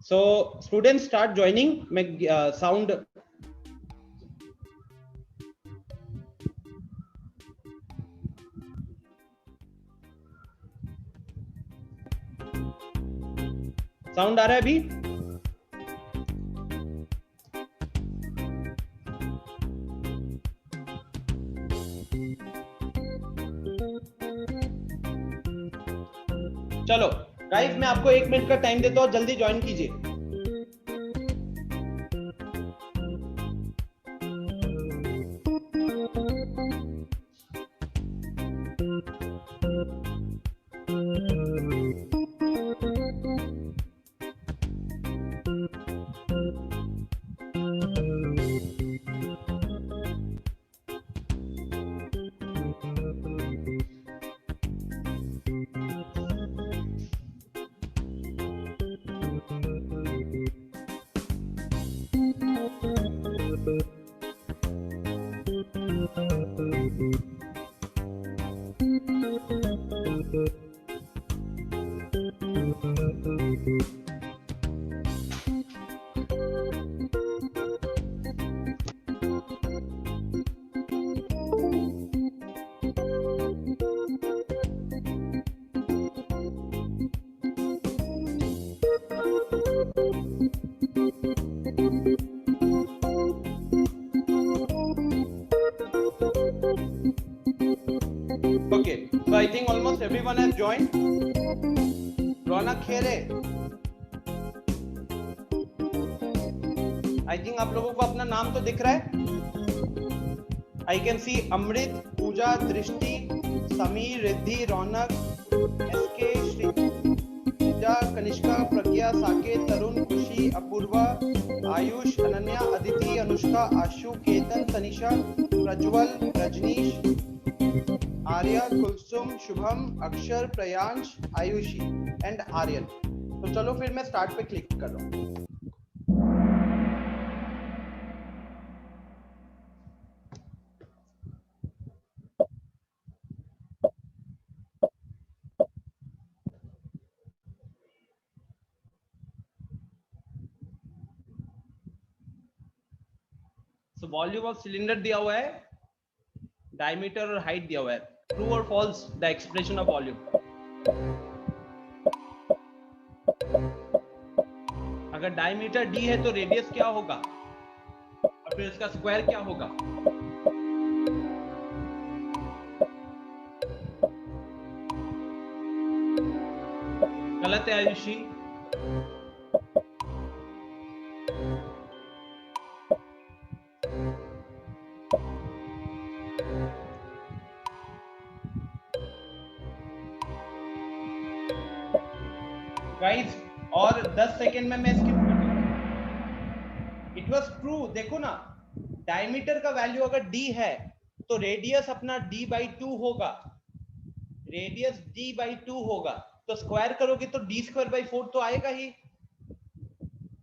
So students start joining. मैं साउंड आ रहा है अभी? चलो गाइस मैं आपको 1 मिनट का टाइम देता हूं, जल्दी ज्वाइन कीजिए. Okay, so I think almost everyone has joined. Raunak Khaire, I think आप लोगों को अपना नाम तो दिख रहा है. I can see अमृत, पूजा, दृष्टि, समीर, रिद्धि, रौनक, SK, श्रीजा, कनिष्का, प्रज्ञा, साकेत, तरुण, खुशी, अपूर्वा, आयुष, अनन्या, अदिति, अनुष्का, आशु, केतन, तनिषा, प्रज्वल, रजनीश, आर्या, कुलसुम, शुभम, अक्षर, प्रयांश, आयुषी एंड आर्यन. तो चलो फिर मैं स्टार्ट पे क्लिक कर रहा हूँ. So वॉल्यूम ऑफ सिलेंडर दिया हुआ है, डायमीटर और हाइट दिया हुआ है. ट्रू और false the expression of volume. अगर डायमीटर d है तो रेडियस क्या होगा और फिर इसका स्क्वायर क्या होगा? गलत है आयुषी. गाइस और 10 सेकेंड में मैं स्किप कर दूंगा. It was true. देखो ना, डायमीटर का वैल्यू अगर d है तो रेडियस अपना d/2 होगा. रेडियस d/2 होगा तो स्क्वायर करोगे तो d²/4 तो आएगा ही.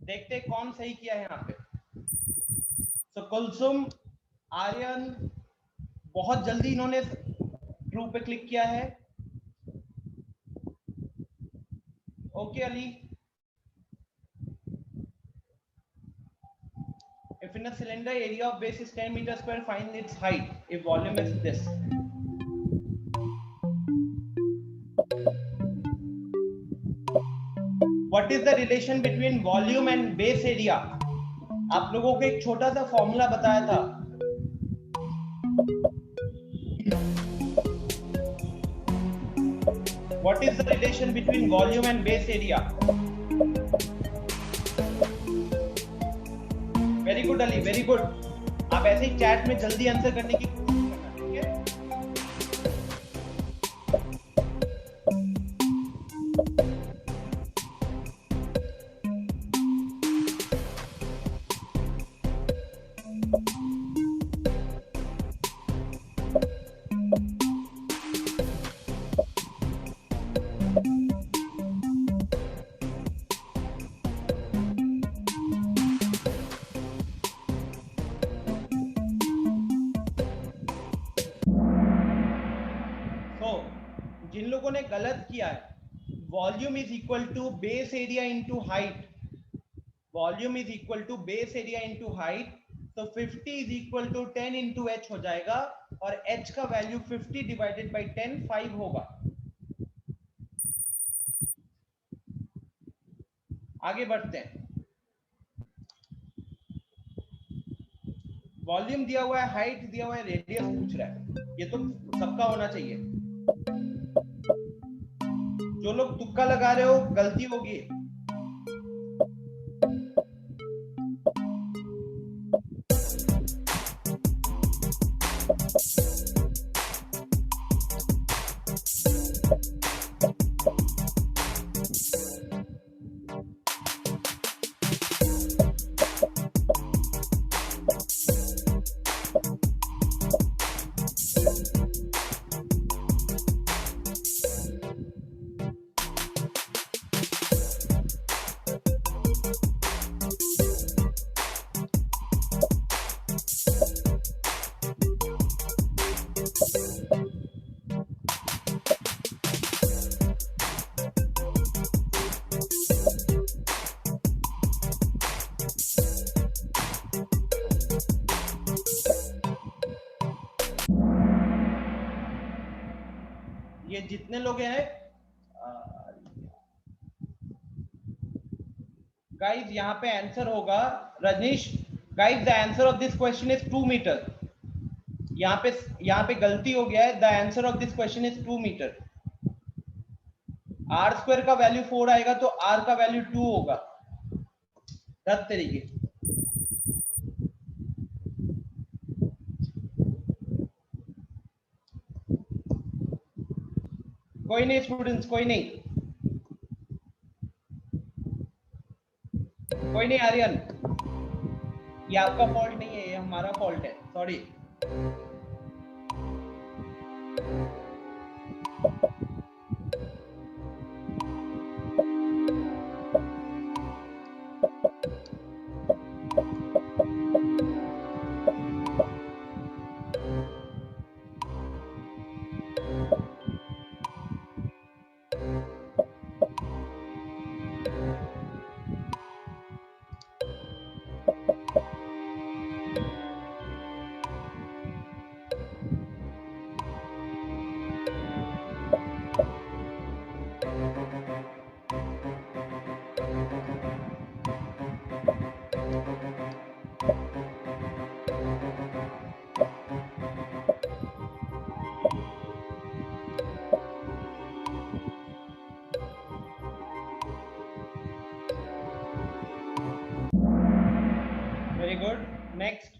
देखते हैं कौन सही किया है यहाँ पे. तो कुलसुम, आर्यन बहुत जल्दी इन्होंने ट्रू पे क्लिक किया है. Okay, Ali. If in a cylinder area of base is 10 meters square, find its height if volume is this. What is the relation between volume and base area? आप लोगों को एक छोटा सा फॉर्मूला बताया था. What is the relation between volume and base area? Very good Ali, very good. आप ऐसे ही चैट में जल्दी आंसर करने की कोशिश करना, ठीक है? जिन लोगों ने गलत किया है, volume is equal to base area into height. Volume is equal to base area into height. तो 50 is equal to 10 into h हो जाएगा और h का वैल्यू 50 डिवाइडेड बाई 10 5 होगा. आगे बढ़ते हैं. वॉल्यूम दिया हुआ है, हाइट दिया हुआ है, रेडियस पूछ रहा है. ये तो सबका होना चाहिए. जो लोग तुक्का लगा रहे हो गलती होगी. ये जितने लोग हैं गाइस यहाँ पे आंसर होगा Rajneesh, guys the answer of this question is 2 metre. यहाँ पे गलती हो गया है, the answer of this question is 2 metre. R square का वैल्यू 4 आएगा तो आर का वैल्यू 2 होगा। रद्द तरीके। कोई नहीं स्टूडेंट्स, कोई नहीं, कोई नहीं आर्यन, ये आपका फॉल्ट नहीं है, ये हमारा फॉल्ट है, sorry. Very good. Next.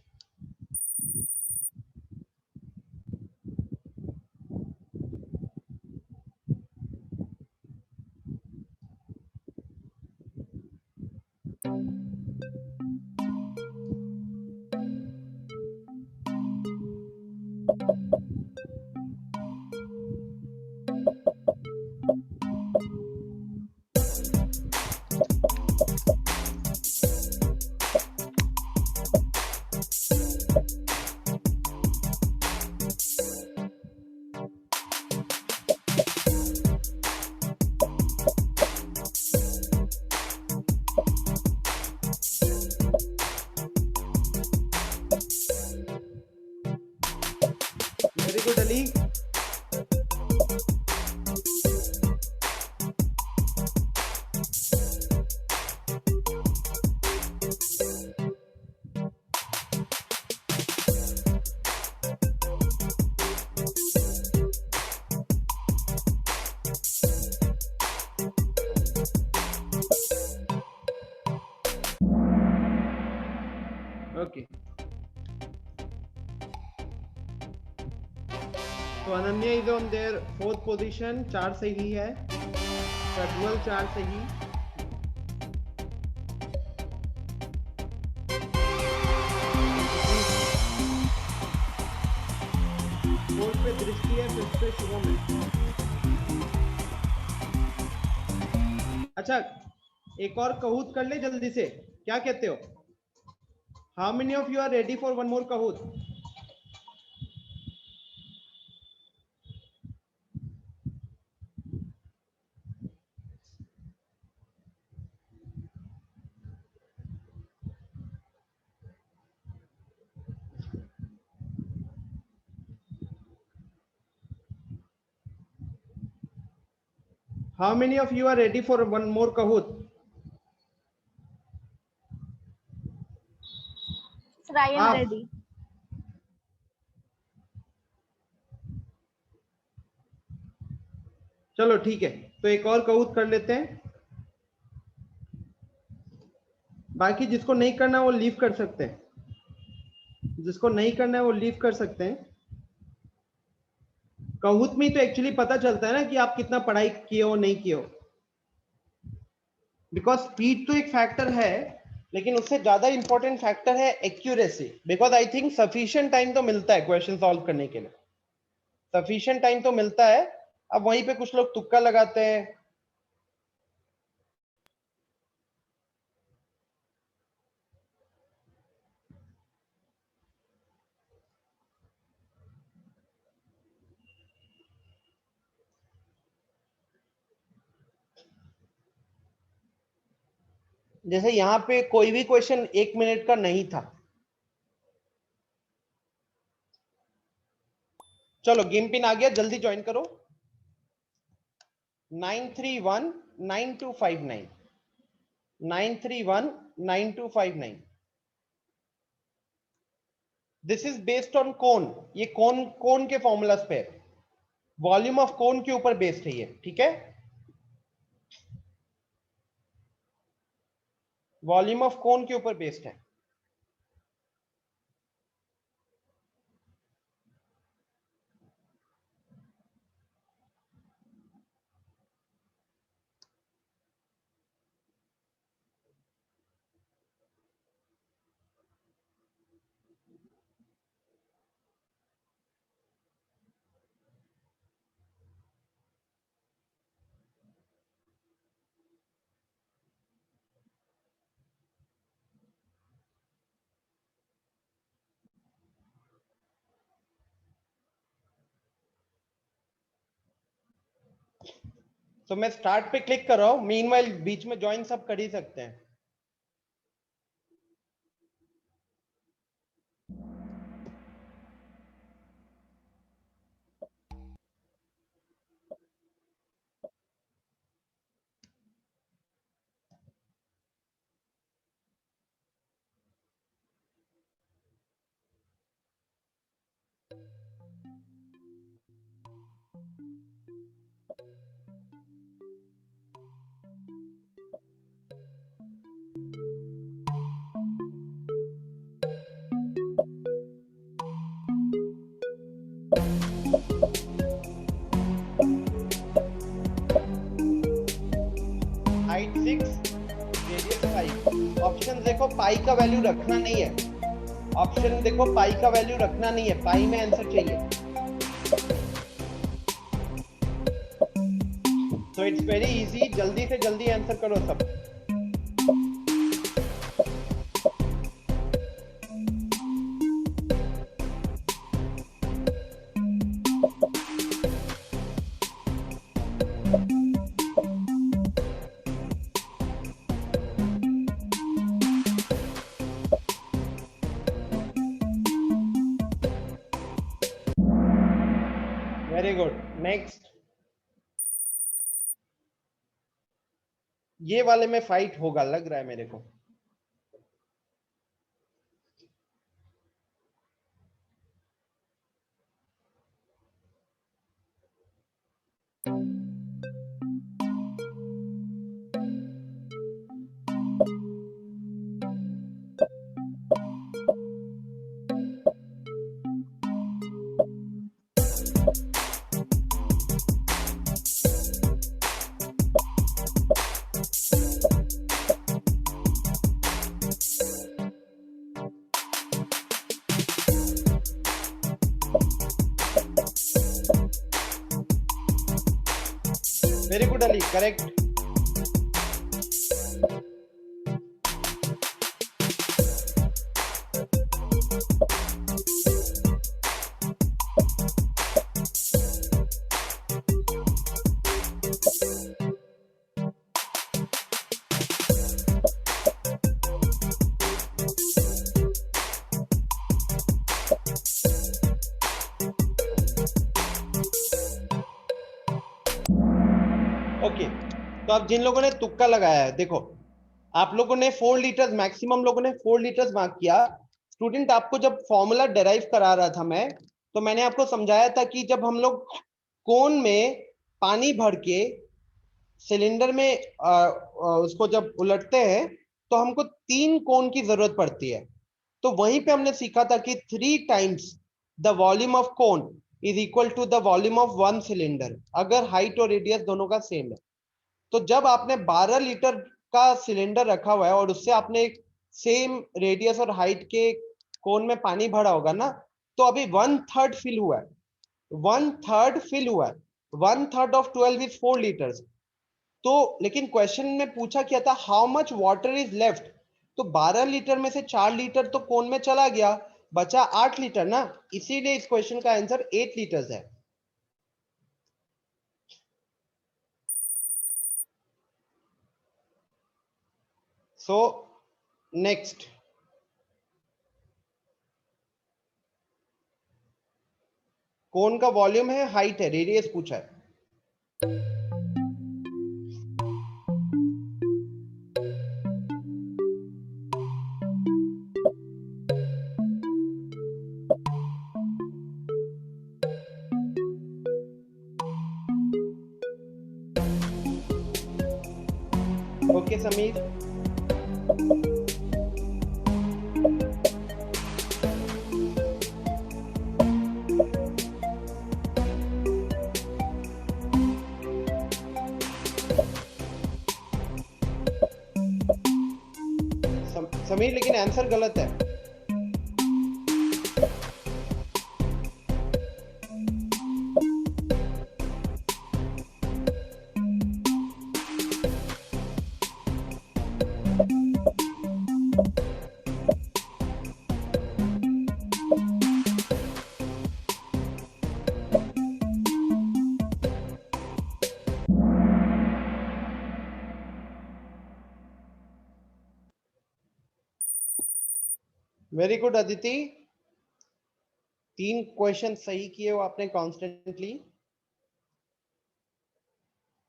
Very good, Ali. Okay. तो Ananya is on their 4th position, 4 सही है। प्रज्वल 4 सही। फोर्थ पे दृष्टि है, 5th पे शुभम है। अच्छा, एक और कहूत कर ले जल्दी से, क्या कहते हो? How many of you are ready for one more Kahoot? How many of you are ready for one more Kahoot? Sir, I am ready. चलो ठीक है, तो एक और Kahoot कर लेते हैं। बाकी जिसको नहीं करना वो लीव कर सकते हैं, जिसको नहीं करना है वो लीव कर सकते हैं। कहूत में तो एक्चुअली पता चलता है ना कि आप कितना पढ़ाई किए हो नहीं किए हो, बिकॉज स्पीड तो एक फैक्टर है, लेकिन उससे ज्यादा इंपॉर्टेंट फैक्टर है accuracy. Because I think sufficient time तो मिलता है क्वेश्चन सॉल्व करने के लिए, सफिशिएंट टाइम तो मिलता है। अब वहीं पे कुछ लोग तुक्का लगाते हैं। जैसे यहाँ पे कोई भी क्वेश्चन 1 मिनट का नहीं था। चलो गेम पिन आ गया, जल्दी ज्वाइन करो। 93192559 9319259. दिस इज बेस्ड ऑन कोन, ये कोन के फॉर्मूलाज पे, वॉल्यूम ऑफ कोन के ऊपर बेस्ड है ये, ठीक है। वॉल्यूम ऑफ कोन के ऊपर बेस्ड है। तो मैं स्टार्ट पे क्लिक कर रहा हूं, मीनवाइल बीच में ज्वाइन सब कर ही सकते हैं। Height 6, radius 5। ऑप्शन देखो पाई का वैल्यू रखना नहीं है, ऑप्शन देखो पाई का वैल्यू रखना नहीं है, पाई में आंसर चाहिए। तो इट्स वेरी इजी, जल्दी से जल्दी आंसर करो सब। Very good, next. ये वाले में फाइट होगा लग रहा है मेरे को। Very good Ali, correct. Okay, तो अब जिन लोगों ने तुक्का लगाया है, देखो आप लोगों ने 4 लीटर्स, मैक्सिमम लोगों ने 4 लीटर्स मार्क किया। स्टूडेंट आपको जब फॉर्मूला डेराइव करा रहा था मैं, तो मैंने आपको समझाया था कि जब हम लोग कोन में पानी भर के सिलेंडर में उसको जब उलटते हैं तो हमको 3 कोन की जरूरत पड़ती है। तो वहीं पे हमने सीखा था कि 3 times the volume of cone is equal to the volume of 1 cylinder, अगर हाइट और रेडियस दोनों का सेम है। तो जब आपने 12 लीटर का सिलेंडर रखा हुआ है और उससे आपने एक सेम रेडियस और हाइट के कोन में पानी भरा होगा ना, तो अभी 1/3 फिल हुआ है, 1/3 फिल हुआ है। 1/3 ऑफ 12 इज 4 लीटर्स। तो लेकिन क्वेश्चन में पूछा क्या था, how much water is left. तो 12 लीटर में से 4 लीटर तो कोन में चला गया, बचा 8 लीटर ना, इसीलिए इस क्वेश्चन का आंसर 8 लीटर्स है। सो नेक्स्ट, कोन का वॉल्यूम है, हाइट है, रेडियस पूछा है। ओके समीर। समीर लेकिन आंसर गलत है। वेरी गुड अदिति, 3 क्वेश्चन सही किए हो आपने कॉन्स्टेंटली।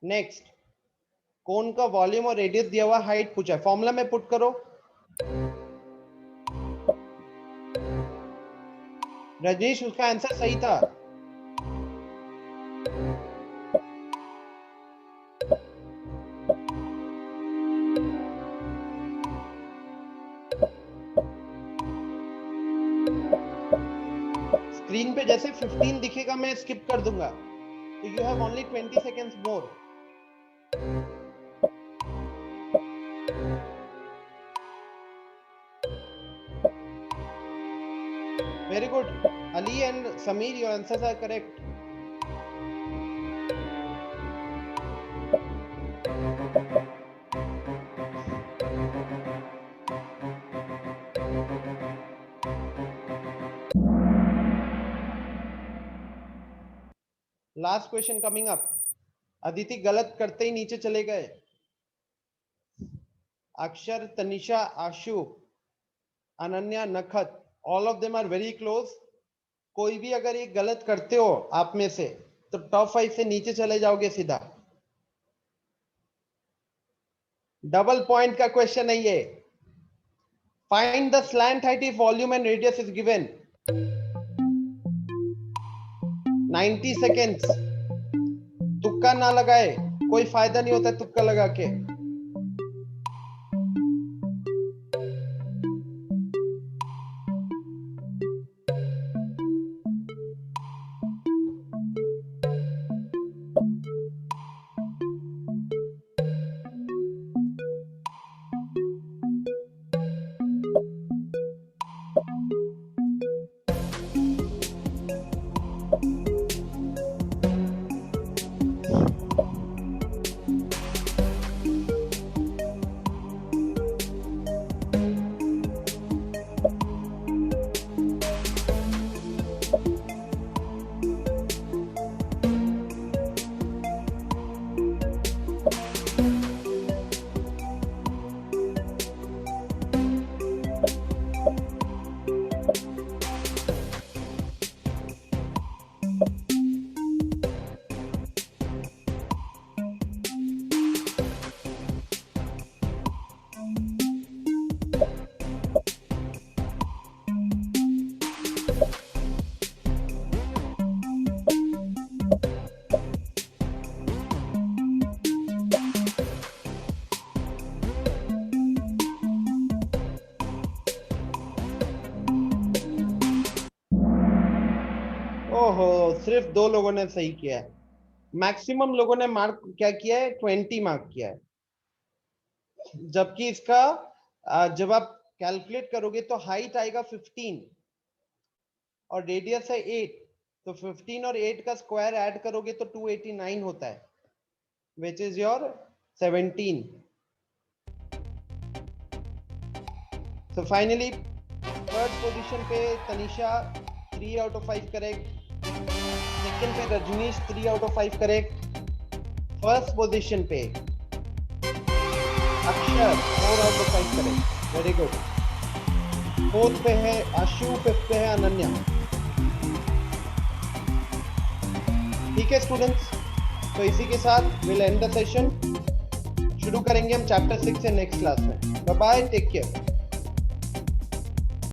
नेक्स्ट, कोन का वॉल्यूम और रेडियस दिया हुआ, हाइट पूछा है, फॉर्मूला में पुट करो। रजनीश उसका आंसर सही था। स्क्रीन पे जैसे 15 दिखेगा मैं स्किप कर दूंगा, तो you have only 20 seconds more. Very good Ali and Sameer, your answers are correct. Last question coming up. Aditi गलत करते ही नीचे चले गए। अक्षर, तनिषा, आशु, अनन्या, नखत, all of them are very close. कोई भी अगर ये गलत करते हो आप में से तो टॉप 5 से नीचे चले जाओगे सीधा। डबल पॉइंट का क्वेश्चन है ये। Find the slant height if volume and radius is given. 90 seconds. तुक्का ना लगाए, कोई फायदा नहीं होता तुक्का लगा के। ओहो, सिर्फ 2 लोगों ने सही किया है। मैक्सिमम लोगों ने मार्क क्या किया है, 20 मार्क किया है। जबकि इसका जब आप कैलकुलेट करोगे तो हाइट आएगा 15 और रेडियस है 8, तो 15 और 8 का स्क्वायर ऐड करोगे तो 289 होता है, which is your 17। So finally third position पे Tanisha 3 out of 5 correct. Second पे Rajnish 3 out of 5 correct. First position पे Akshar 4 out of 5 correct, very good. Fourth पे है आशु, फिफ्थ पे है अनन्या। ठीक है स्टूडेंट्स, तो इसी के साथ विल एंड द सेशन। शुरू करेंगे हम चैप्टर 6 से नेक्स्ट क्लास में। Bye bye, take care.